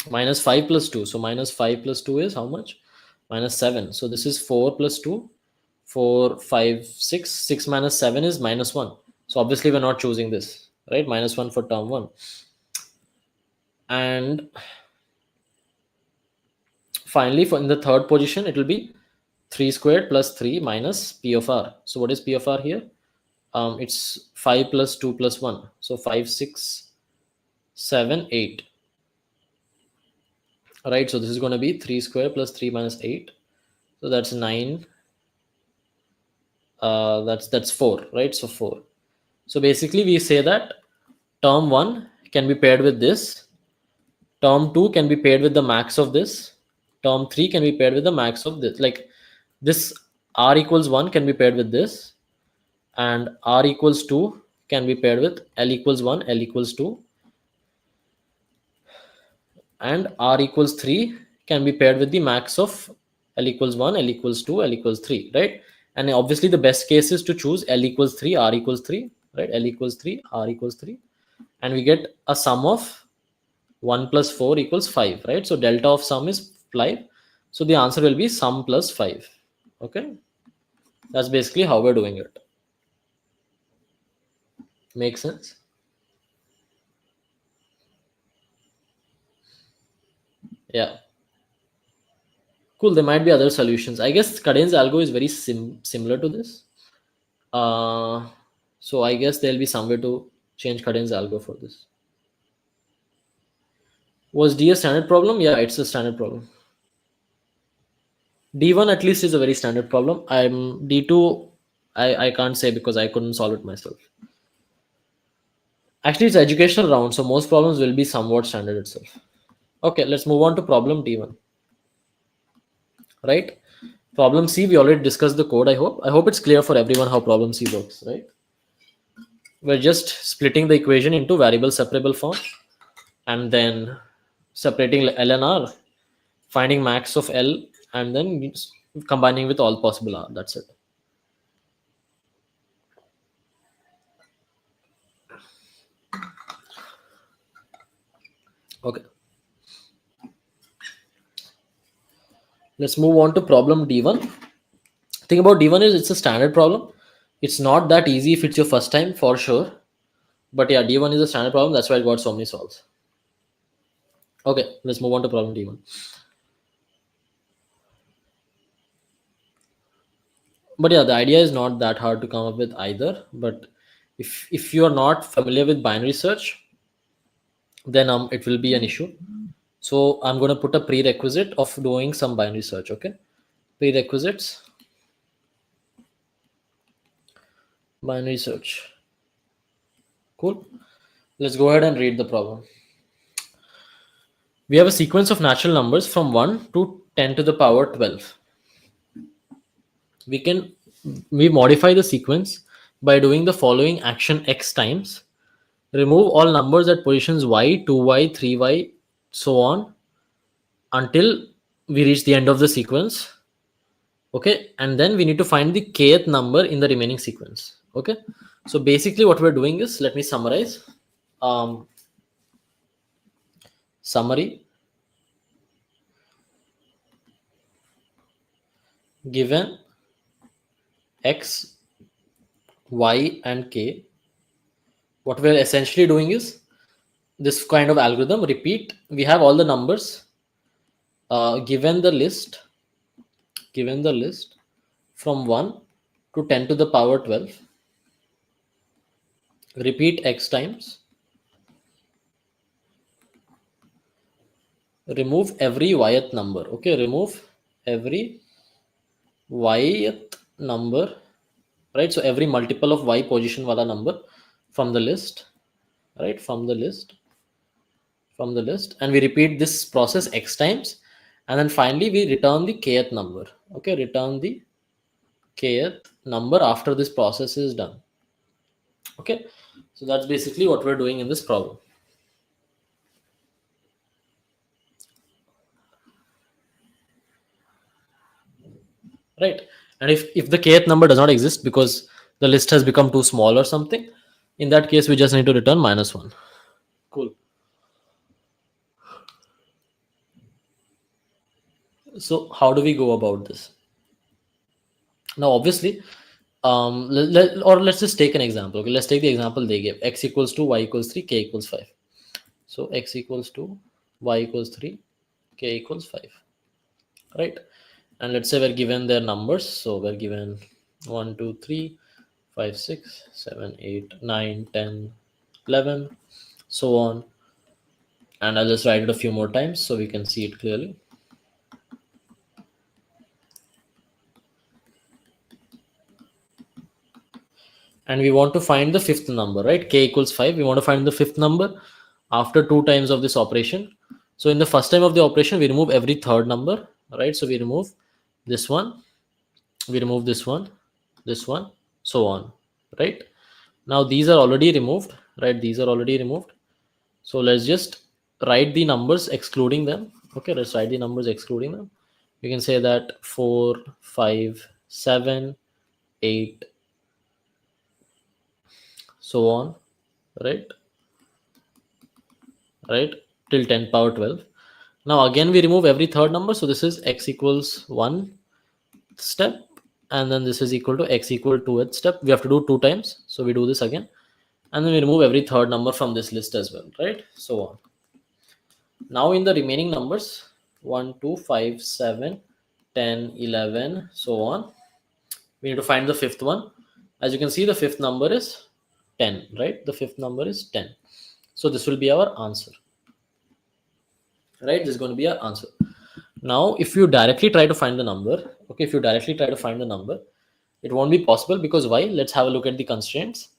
minus 5 plus 2. So minus 5 plus 2 is how much? Minus 7. So this is 4 plus 2. 4, 5, 6. 6 minus 7 is minus 1. So obviously we're not choosing this, right? Minus 1 for term 1. And finally, in the third position, it will be 3 squared plus 3 minus P of R. So what is P of R here? It's 5 plus 2 plus 1. So 5, 6, 7, 8. Right, so this is going to be 3 square plus 3 minus 8. So that's 9. That's 4, right? So 4. So basically we say that term 1 can be paired with this. Term 2 can be paired with the max of this. Term 3 can be paired with the max of this. Like this R equals 1 can be paired with this. And R equals 2 can be paired with L equals 1, L equals 2. And R equals 3 can be paired with the max of L equals 1, L equals 2, L equals 3, right? And obviously the best case is to choose L equals 3, R equals 3, right? L equals 3, R equals 3. And we get a sum of 1 plus 4 equals 5, right? So delta of sum is 5. So the answer will be sum plus 5. Okay. That's basically how we're doing it. Make sense? Yeah. Cool. There might be other solutions. I guess Cadence algo is very similar to this. So I guess there'll be some way to change Cadence algo for this. Was D a standard problem? Yeah, it's a standard problem. D1 at least is a very standard problem. I'm D2. I can't say because I couldn't solve it myself. Actually, it's educational round, so most problems will be somewhat standard itself. Okay, let's move on to problem D1. Right? Problem C, we already discussed the code, I hope. I hope it's clear for everyone how problem C works, right? We're just splitting the equation into variable separable form and then separating L and R, finding max of L, and then combining with all possible R. That's it. Okay. Let's move on to problem D1. Thing about D1 is it's a standard problem. It's not that easy if it's your first time, for sure. But yeah, D1 is a standard problem. That's why it got so many solves. Okay, let's move on to problem D1. But yeah, the idea is not that hard to come up with either. But if you're not familiar with binary search, then it will be an issue. So I'm going to put a prerequisite of doing some binary search. Okay, prerequisites, binary search. Cool. Let's go ahead and read the problem. We have a sequence of natural numbers from 1 to 10 to the power 12. We modify the sequence by doing the following action x times. Remove all numbers at positions y, 2y, 3y, so on until we reach the end of the sequence. Okay, and then we need to find the kth number in the remaining sequence. Okay, so basically what we're doing is, let me summarize. Summary: given x, y, and k, what we're essentially doing is this kind of algorithm. Repeat: we have all the numbers, given the list from 1 to 10 to the power 12. Repeat x times, remove every yth number. Okay, remove every yth number, right? So every multiple of y position wala number from the list, right? From the list, and we repeat this process x times, and then finally we return the kth number. Okay, return the kth number after this process is done. Okay, so that's basically what we're doing in this problem, right? And if the kth number does not exist because the list has become too small or something, in that case we just need to return -1. Cool. So how do we go about this? Now obviously, or let's just take an example. Okay, let's take the example they gave: x equals to y equals 3, k equals 5. So x equals to y equals 3, k equals 5, right? And let's say we're given their numbers. So we're given 1 2 3 5 6 7 8 9 10 11, so on. And I'll just write it a few more times so we can see it clearly. And we want to find the fifth number, right? K equals 5. We want to find the fifth number after 2 times of this operation. So in the first time of the operation, we remove every third number, right? So we remove this one, we remove this one, so on, right? Now these are already removed, right? These are already removed. So let's just write the numbers excluding them. Okay, let's write the numbers excluding them. We can say that 4 5 7 8, so on, right? Right, till 10 power 12. Now again we remove every third number, so this is x equals 1 step, and then this is equal to x equal 2th step. We have to do 2 times, so we do this again, and then we remove every third number from this list as well, right? So on. Now in the remaining numbers, 1 2 5 7 10 11, so on, we need to find the fifth one. As you can see, the fifth number is 10, right? The fifth number is 10. So this will be our answer, right? This is going to be our answer. Now if you directly try to find the number, okay, if you directly try to find the number, it won't be possible. Because why? Let's have a look at the constraints.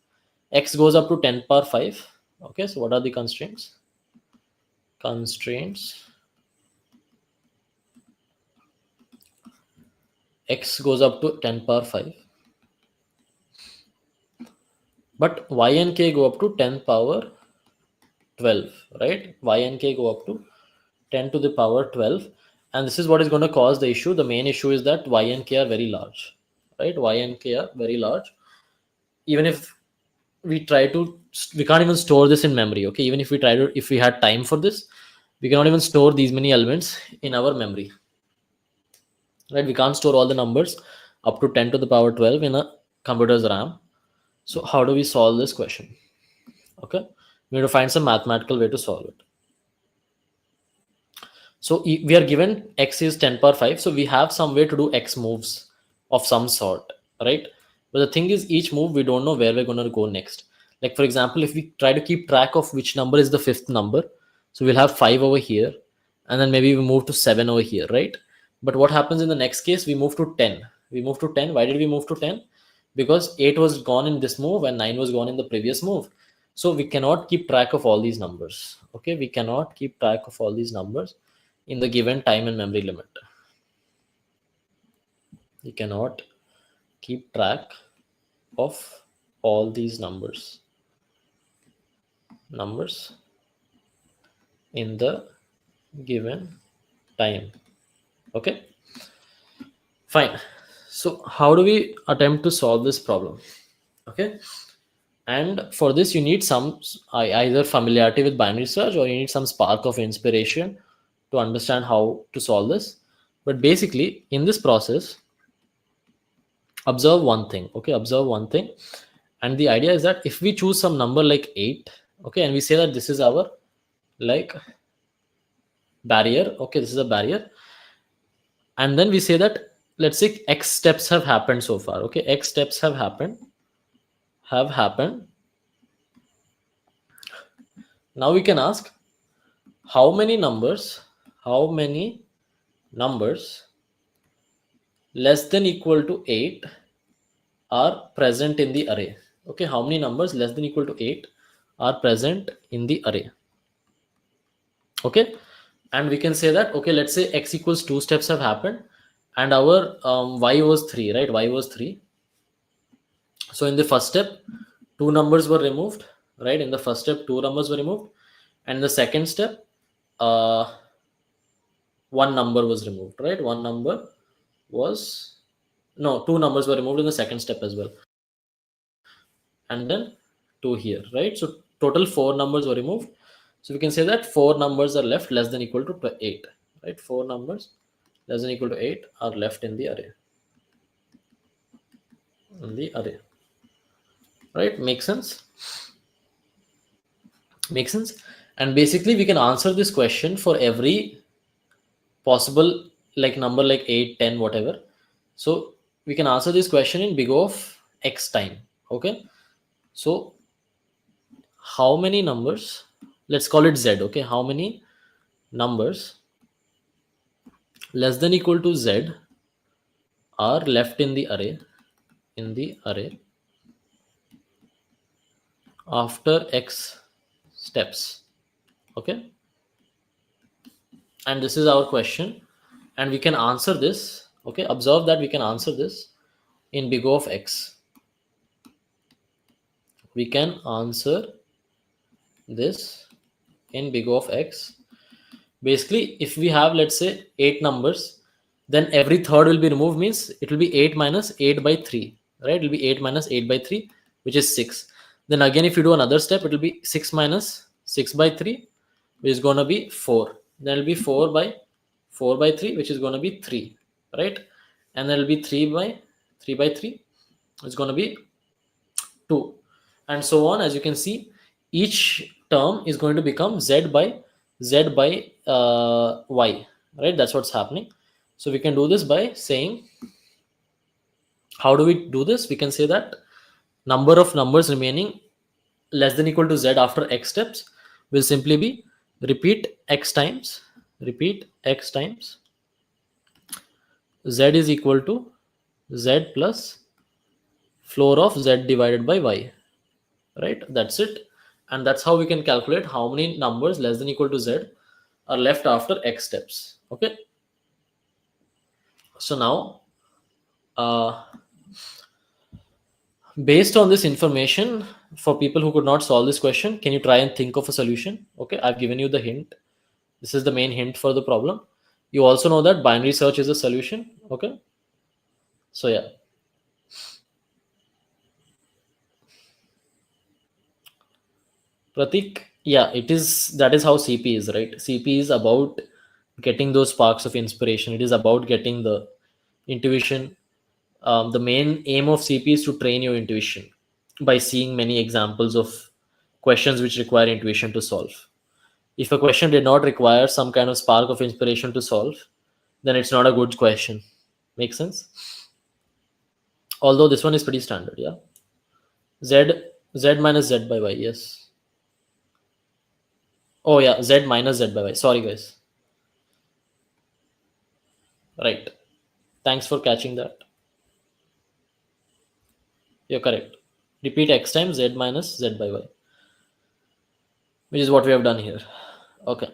X goes up to 10 power 5. Okay, so what are the constraints? X goes up to 10 power 5, but y and k go up to 10 power 12, right? Y and k go up to 10 to the power 12, and this is what is going to cause the issue. The main issue is that y and k are very large, right? Y and k are very large. Even if we can't even store this in memory. Okay, even if we had time for this, we cannot even store these many elements in our memory, right? We can't store all the numbers up to 10 to the power 12 in a computer's RAM. So how do we solve this question? Okay, we need to find some mathematical way to solve it. So we are given x is 10 power 5, so we have some way to do x moves of some sort, right? But the thing is, each move we don't know where we're going to go next. Like for example, if we try to keep track of which number is the fifth number, so we'll have 5 over here, and then maybe we move to 7 over here, right? But what happens in the next case? We move to 10. We move to 10. Why did we move to 10? Because 8 was gone in this move and 9 was gone in the previous move. So we cannot keep track of all these numbers. Okay, we cannot keep track of all these numbers in the given time and memory limit. You cannot keep track of all these numbers in the given time. Okay, Fine. So how do we attempt to solve this problem? Okay. And for this, you need some either familiarity with binary search, or you need some spark of inspiration to understand how to solve this. But basically, in this process, observe one thing. Okay, observe one thing. And the idea is that if we choose some number like 8, okay, and we say that this is our like barrier, okay, this is a barrier, and then we say that let's say x steps have happened so far. Okay, x steps have happened. Now we can ask how many numbers, how many numbers less than equal to 8 are present in the array. Okay, how many numbers less than equal to 8 are present in the array? Okay, and we can say that, okay, let's say x equals 2 steps have happened, and our y was 3, right? Y was 3. So in the first step, two numbers were removed, right? In the first step, two numbers were removed, and the second step, uh, one number was removed, right? One number was, no, two numbers were removed in the second step as well, and then two here, right? So total four numbers were removed. So we can say that four numbers are left less than equal to 8, right? Four numbers less than equal to 8 are left in the array, in the array, right? Makes sense? Makes sense. And basically we can answer this question for every possible like number like 8, 10, whatever. So we can answer this question in big O of x time. Okay, so how many numbers, let's call it z. Okay, how many numbers less than equal to z are left in the array, in the array after x steps. Okay, and this is our question, and we can answer this. Okay, observe that we can answer this in big O of x. We can answer this in big O of x. Basically, if we have, let's say, 8 numbers, then every third will be removed, means it will be 8 minus 8 by 3, right? It will be 8 minus 8 by 3, which is 6. Then again, if you do another step, it will be 6 minus 6 by 3, which is going to be 4. Then it will be 4 by 3, which is going to be 3, right? And then it will be 3 by 3, it's going to be 2, and so on. As you can see, each term is going to become z by y, right? That's what's happening. So we can do this by saying, how do we do this? We can say that number of numbers remaining less than equal to z after x steps will simply be repeat x times, repeat x times z is equal to z plus floor of z divided by y, right? That's it. And that's how we can calculate how many numbers less than equal to z are left after x steps. Okay, so now uh, based on this information, for people who could not solve this question, can you try and think of a solution? Okay, I've given you the hint. This is the main hint for the problem. You also know that binary search is a solution. Okay, so yeah, Pratik, yeah, it is, that is how CP is, right? CP is about getting those sparks of inspiration. It is about getting the intuition. The main aim of CP is to train your intuition by seeing many examples of questions which require intuition to solve. If a question did not require some kind of spark of inspiration to solve, then it's not a good question. Make sense? Although this one is pretty standard, yeah. Z Z minus Z by Y, yes. Oh yeah, Z minus Z by Y. Sorry guys. Right. Thanks for catching that. You're correct. Repeat x times Z minus Z by Y, which is what we have done here. Okay.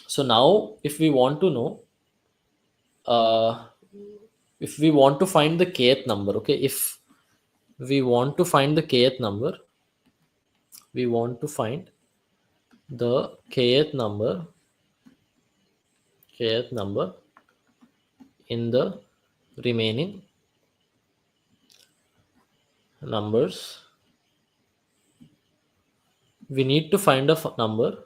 So now if we want to know, uh, if we want to find the kth number, okay, if we want to find the kth number, we want to find the kth number in the remaining numbers. We need to find a number.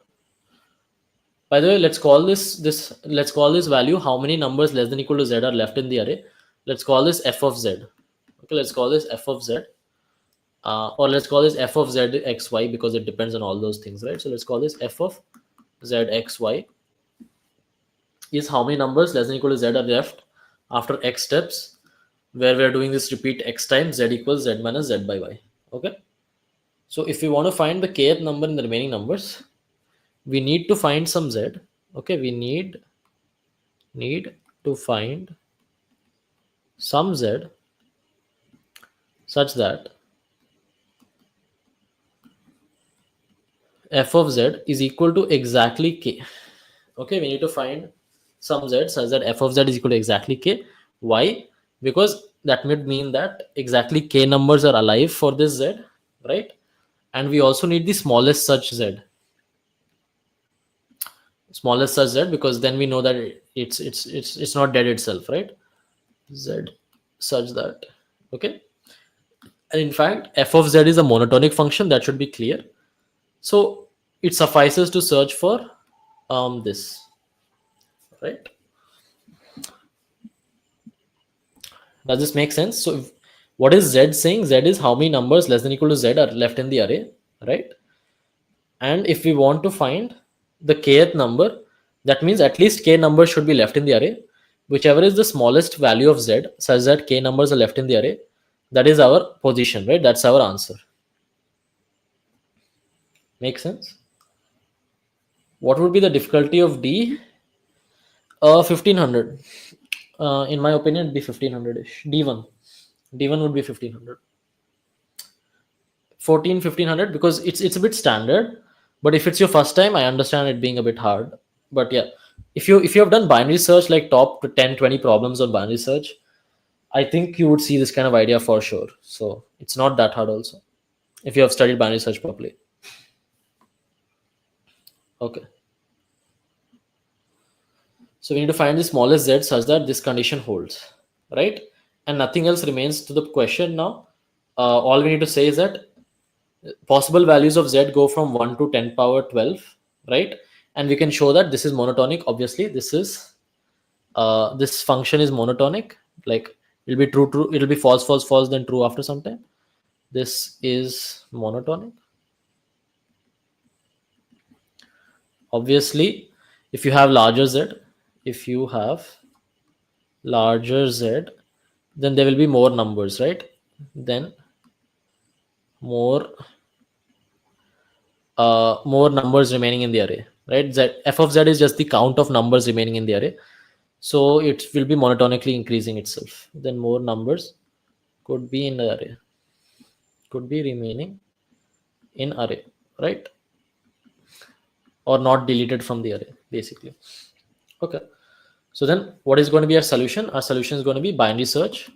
By the way, let's call this value how many numbers less than equal to z are left in the array. Let's call this f of z. Okay, let's call this f of z. Or let's call this f of z xy, because it depends on all those things, right? So let's call this f of z xy is how many numbers less than equal to z are left after x steps, where we're doing this repeat x times z equals z minus z by y. Okay, so if we want to find the kth number in the remaining numbers, we need to find some z. Okay, we need to find some z such that f of z is equal to exactly k. Okay, we need to find some z such that f of z is equal to exactly k. Why? Because that would mean that exactly k numbers are alive for this z, right? And we also need the smallest such z, because then we know that it's not dead itself, right? Z such that, okay. And in fact, f of z is a monotonic function, that should be clear. So it suffices to search for this, right? Does this make sense? So what is z saying? Z is how many numbers less than equal to z are left in the array, right? And if we want to find the kth number, that means at least k numbers should be left in the array. Whichever is the smallest value of z such that k numbers are left in the array, that is our position, right? That's our answer. Make sense? What would be the difficulty of D? 1500. In my opinion, it'd be 1500-ish. D1 would be 1500. 1500, because it's a bit standard. But if it's your first time, I understand it being a bit hard. But yeah, if you have done binary search, like top 10 20 problems on binary search, I think you would see this kind of idea for sure. So it's not that hard also, if you have studied binary search properly. Okay. So we need to find the smallest z such that this condition holds, right? And nothing else remains to the question now. All we need to say is that possible values of z go from 1 to 10 power 12, right? And we can show that this is monotonic. Obviously, this function is monotonic. Like, it'll be true, it'll be false, false, false, then true after some time. This is monotonic. Obviously, if you have larger z, then there will be more numbers, right? Then more numbers remaining in the array, right? F of z is just the count of numbers remaining in the array, so it will be monotonically increasing itself. Then more numbers could be in the array, could be remaining in array, right? Or not deleted from the array, basically. Okay, so then what is going to be our solution? Our solution is going to be binary search,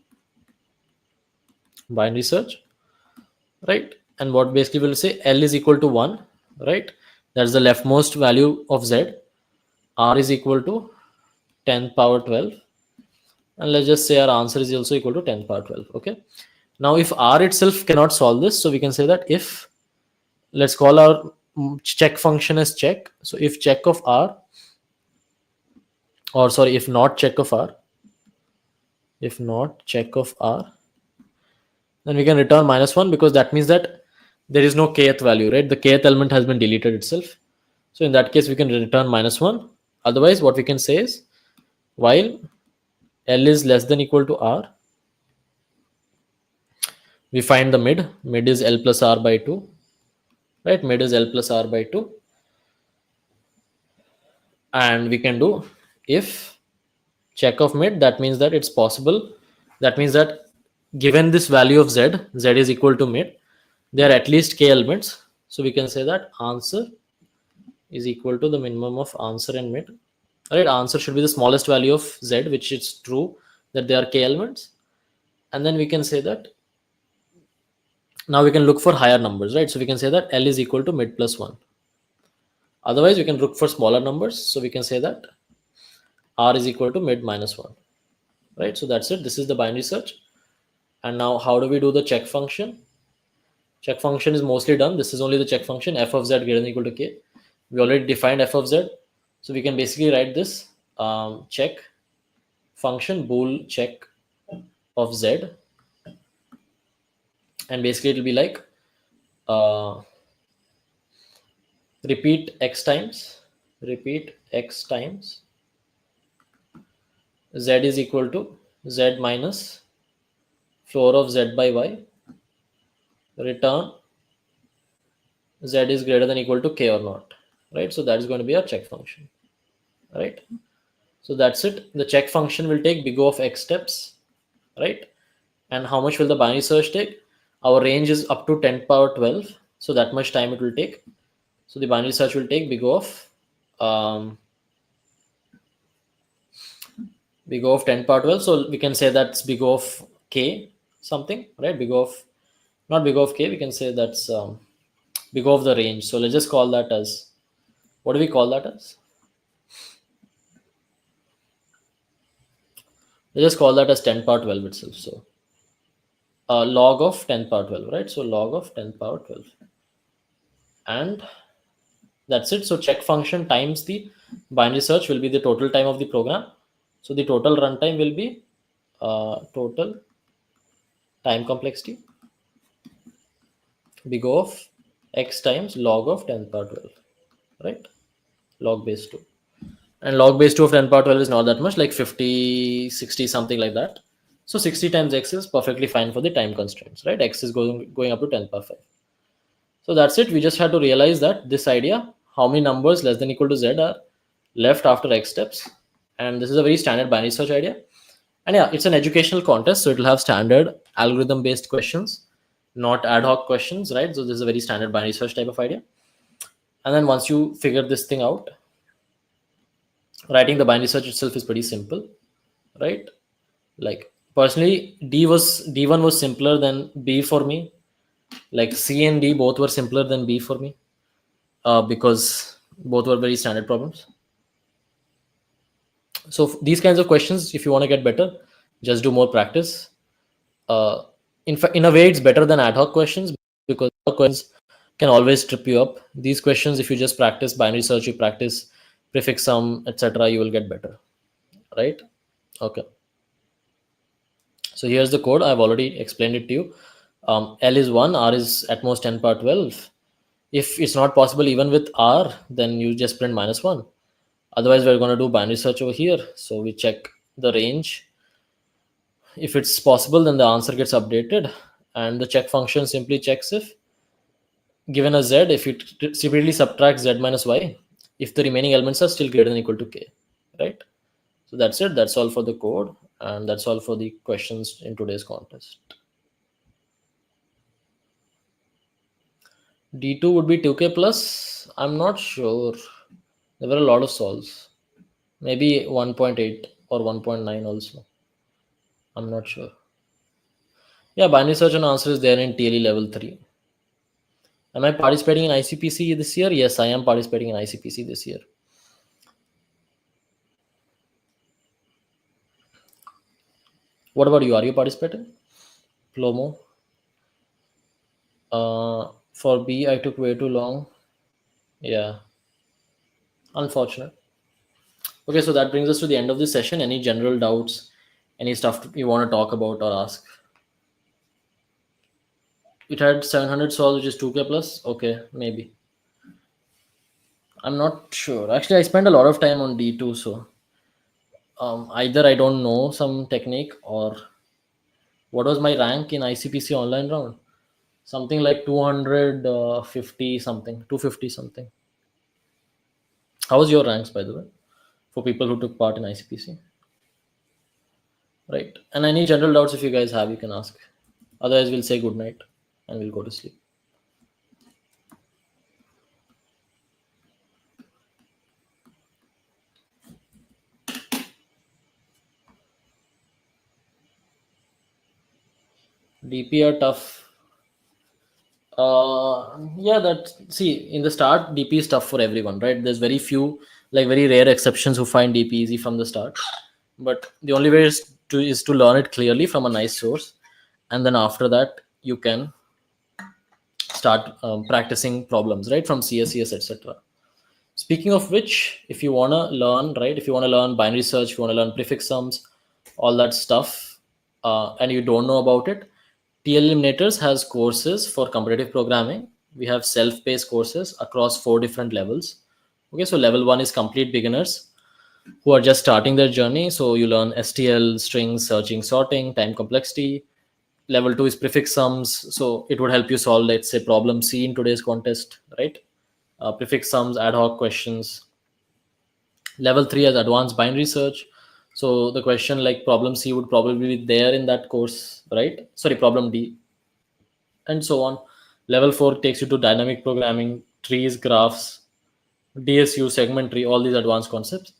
right? And what basically will say L is equal to 1, right? That's the leftmost value of z. R is equal to 10 power 12, and let's just say our answer is also equal to 10 power 12. Okay, now if R itself cannot solve this, so we can say that if, let's call our check function as check. So if check of R, or sorry, if not check of R, then we can return -1, because that means that there is no kth value, right? The kth element has been deleted itself. So in that case, we can return -1. Otherwise, what we can say is, while L is less than equal to R, we find the mid. Mid is L plus R by 2, right? Mid is L plus R by 2. And we can do if check of mid, that means that it's possible. That means that given this value of z is equal to mid, there are at least k elements. So we can say that answer is equal to the minimum of answer and mid. Right? Answer should be the smallest value of z, which is true that there are k elements. And then we can say that now we can look for higher numbers, right? So we can say that L is equal to mid plus 1. Otherwise, we can look for smaller numbers. So we can say that R is equal to mid minus 1. right? So that's it. This is the binary search. And now how do we do the check function? Check function is mostly done. This is only the check function, f of z greater than equal to k. We already defined f of z, so we can basically write this check function bool check of z, and basically it will be like uh, repeat x times z is equal to z minus floor of z by y, return z is greater than equal to k or not, right? So that is going to be our check function, right? So that's it. The check function will take big O of x steps, right? And how much will the binary search take? Our range is up to 10 power 12, so that much time it will take. So the binary search will take big O of 10 power 12, so we can say that's big O of k something, right? Big O of, not big O of k, we can say that's big O of the range. So let's just call that as, what do we call that as? Let's just call that as 10 power 12 itself. So log of 10 power 12, right? So log of 10 power 12. And that's it. So check function times the binary search will be the total time of the program. So the total runtime will be total time complexity big O of x times log of 10 power 12, right? Log base 2. And log base 2 of 10 power 12 is not that much, like 50, 60, something like that. So 60 times x is perfectly fine for the time constraints, right? X is going up to 10 power 5. So that's it. We just had to realize that this idea, how many numbers less than equal to z are left after x steps. And this is a very standard binary search idea. And yeah, it's an educational contest, so it'll have standard algorithm based questions, not ad hoc questions, right? So this is a very standard binary search type of idea. And then once you figure this thing out, writing the binary search itself is pretty simple, right? Like personally, D1 was simpler than B for me. Like C and D both were simpler than B for me, because both were very standard problems. So these kinds of questions, if you want to get better, just do more practice. In fact, in a way, it's better than ad hoc questions, because ad hoc questions can always trip you up. These questions, if you just practice binary search, you practice prefix sum, etc., you will get better, right? Okay. So here's the code. I've already explained it to you. L is 1, R is at most 10 power 12. If it's not possible even with R, then you just print -1. Otherwise, we're going to do binary search over here. So we check the range. If it's possible, then the answer gets updated. And the check function simply checks if, given a z, if it separately subtracts z minus y, if the remaining elements are still greater than equal to k, right? So that's it. That's all for the code. And that's all for the questions in today's contest. D2 would be 2k plus. I'm not sure. There were a lot of solves. Maybe 1.8 or 1.9 also. I'm not sure. Yeah, binary search and answer is there in TLE level 3. Am I participating in ICPC this year? Yes, I am participating in ICPC this year. What about you? Are you participating? Plomo. For B, I took way too long. Yeah. Unfortunate. Okay, so that brings us to the end of this session. Any general doubts? Any stuff you want to talk about or ask? It had 700 solves, which is 2k plus. Okay, maybe. I'm not sure. Actually, I spent a lot of time on D2, so either I don't know some technique, or what was my rank in ICPC online round? Something like 250 something, 250 something. How was your ranks, by the way, for people who took part in ICPC? Right. And any general doubts, if you guys have, you can ask. Otherwise, we'll say good night and we'll go to sleep. DP are tough. Yeah, that, see, in the start, DP is tough for everyone, right? There's very few, like very rare exceptions who find DP easy from the start. But the only way is to learn it clearly from a nice source, and then after that you can start practicing problems, right, from CSCS, etc. Speaking of which, if you want to learn, right, if you want to learn binary search, if you want to learn prefix sums, all that stuff, and you don't know about it, TL Eliminators has courses for competitive programming. We have self-paced courses across 4 different levels. Okay, so level 1 is complete beginners who are just starting their journey. So you learn STL, strings, searching, sorting, time complexity. Level 2 is prefix sums. So it would help you solve, let's say, problem C in today's contest, right? Prefix sums, ad hoc questions. Level 3 has advanced binary search. So the question like problem C would probably be there in that course, right? Sorry, problem D, and so on. Level 4 takes you to dynamic programming, trees, graphs, DSU, segment tree, all these advanced concepts.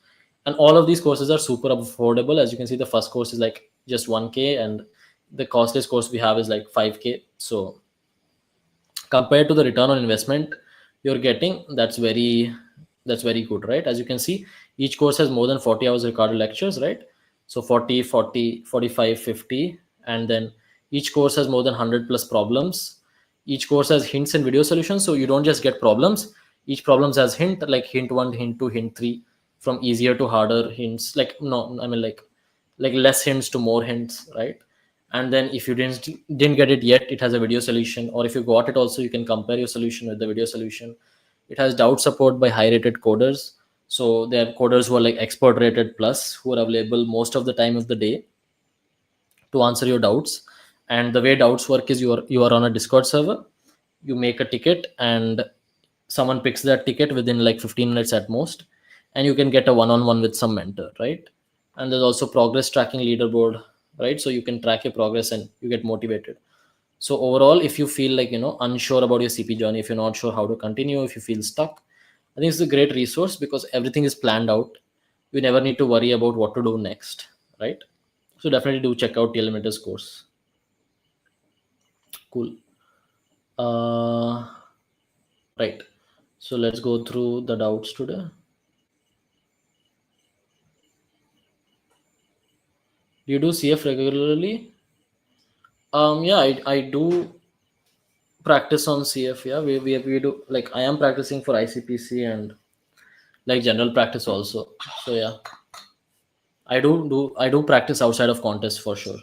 And all of these courses are super affordable. As you can see, the first course is like just 1K, and the costliest course we have is like 5K. So compared to the return on investment you're getting, that's very good, right? As you can see, each course has more than 40 hours recorded lectures, right? So 40, 40, 45, 50, and then each course has more than 100 plus problems. Each course has hints and video solutions, so you don't just get problems. Each problems has hint, like hint 1, hint 2, hint 3, from easier to harder hints, like no I mean like less hints to more hints, right? And then if you didn't get it yet, it has a video solution, or if you got it also, you can compare your solution with the video solution. It has doubt support by high rated coders. So there are coders who are like expert rated plus, who are available most of the time of the day to answer your doubts. And the way doubts work is you are on a Discord server, you make a ticket, and someone picks that ticket within like 15 minutes at most, and you can get a one-on-one with some mentor, right? And there's also progress tracking leaderboard, right? So you can track your progress and you get motivated. So overall, if you feel like unsure about your CP journey, if you're not sure how to continue, if you feel stuck, I think it's a great resource because everything is planned out. You never need to worry about what to do next, right? So definitely do check out TLMeters course. Cool. Right. So let's go through the doubts today. Do you do CF regularly? Yeah, I do practice on CF. Yeah, we do, like I am practicing for ICPC and like general practice also. So yeah, I do practice outside of contests for sure.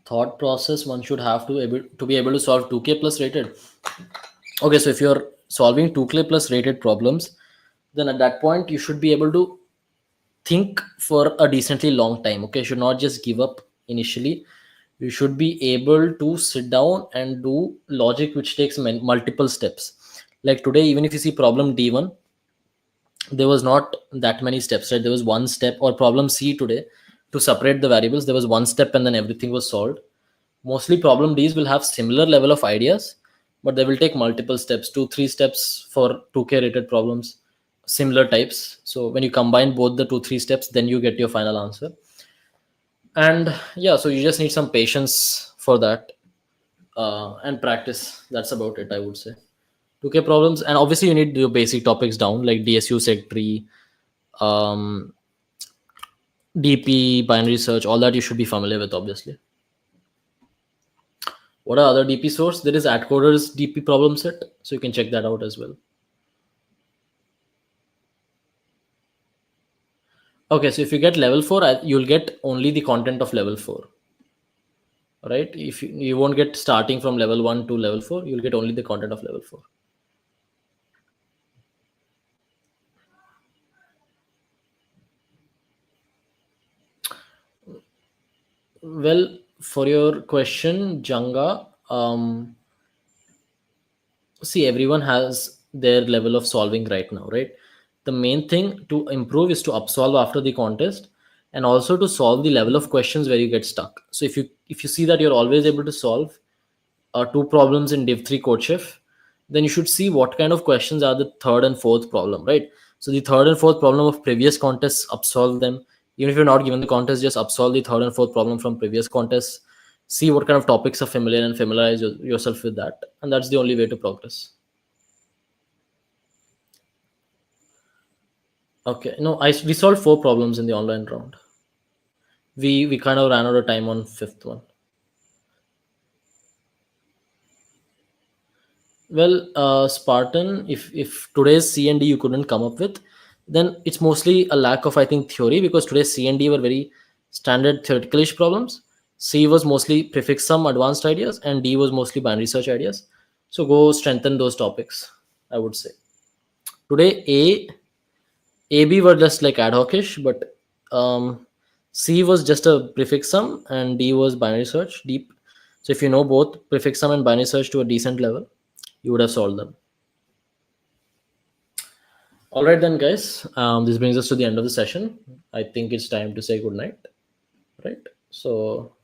Thought process one should have to be able to solve 2K plus rated. Okay, so if you're solving 2K plus rated problems, then at that point you should be able to think for a decently long time. Okay, you should not just give up initially. You should be able to sit down and do logic which takes multiple steps. Like today, even if you see problem D1, there was not that many steps, right? There was one step. Or problem C today, to separate the variables, there was one step and then everything was solved. Mostly problem Ds will have similar level of ideas, but they will take multiple steps, 2 3 steps for 2K rated problems, similar types. So when you combine both the 2 3 steps, then you get your final answer. And yeah, so you just need some patience for that, and practice. That's about it, I would say. 2K problems, and obviously you need your basic topics down, like DSU, seg tree, um, DP, binary search, all that you should be familiar with, obviously. What are other DP source? There is AtCoder's DP problem set, so you can check that out as well. Okay, so if you get level 4, you'll get only the content of level 4, right? If you won't get starting from level 1 to level 4, you'll get only the content of level 4. Well, for your question, Janga, see, everyone has their level of solving right now, right? The main thing to improve is to upsolve after the contest, and also to solve the level of questions where you get stuck. So if you see that you're always able to solve 2 problems in div 3 code chef, then you should see what kind of questions are the third and fourth problem, right? So the third and fourth problem of previous contests, upsolve them. Even if you're not given the contest, just upsolve the third and fourth problem from previous contests. See what kind of topics are familiar and familiarize yourself with that, and that's the only way to progress. Okay, no, we solved four problems in the online round. We kind of ran out of time on fifth one. Well, Spartan, if today's C and D you couldn't come up with, then it's mostly a lack of, I think, theory, because today's C and D were very standard theoretical-ish problems. C was mostly prefix sum advanced ideas, and D was mostly binary search ideas. So go strengthen those topics, I would say. Today AB were just like ad hocish, but C was just a prefix sum and D was binary search deep. So if you know both prefix sum and binary search to a decent level, you would have solved them. All right then, guys. This brings us to the end of the session. I think it's time to say good night. Right. So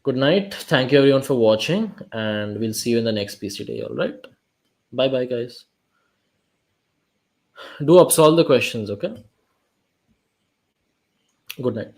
good night. Thank you everyone for watching, and we'll see you in the next PCD. All right. Bye bye, guys. Do absolve the questions. Okay. Good night.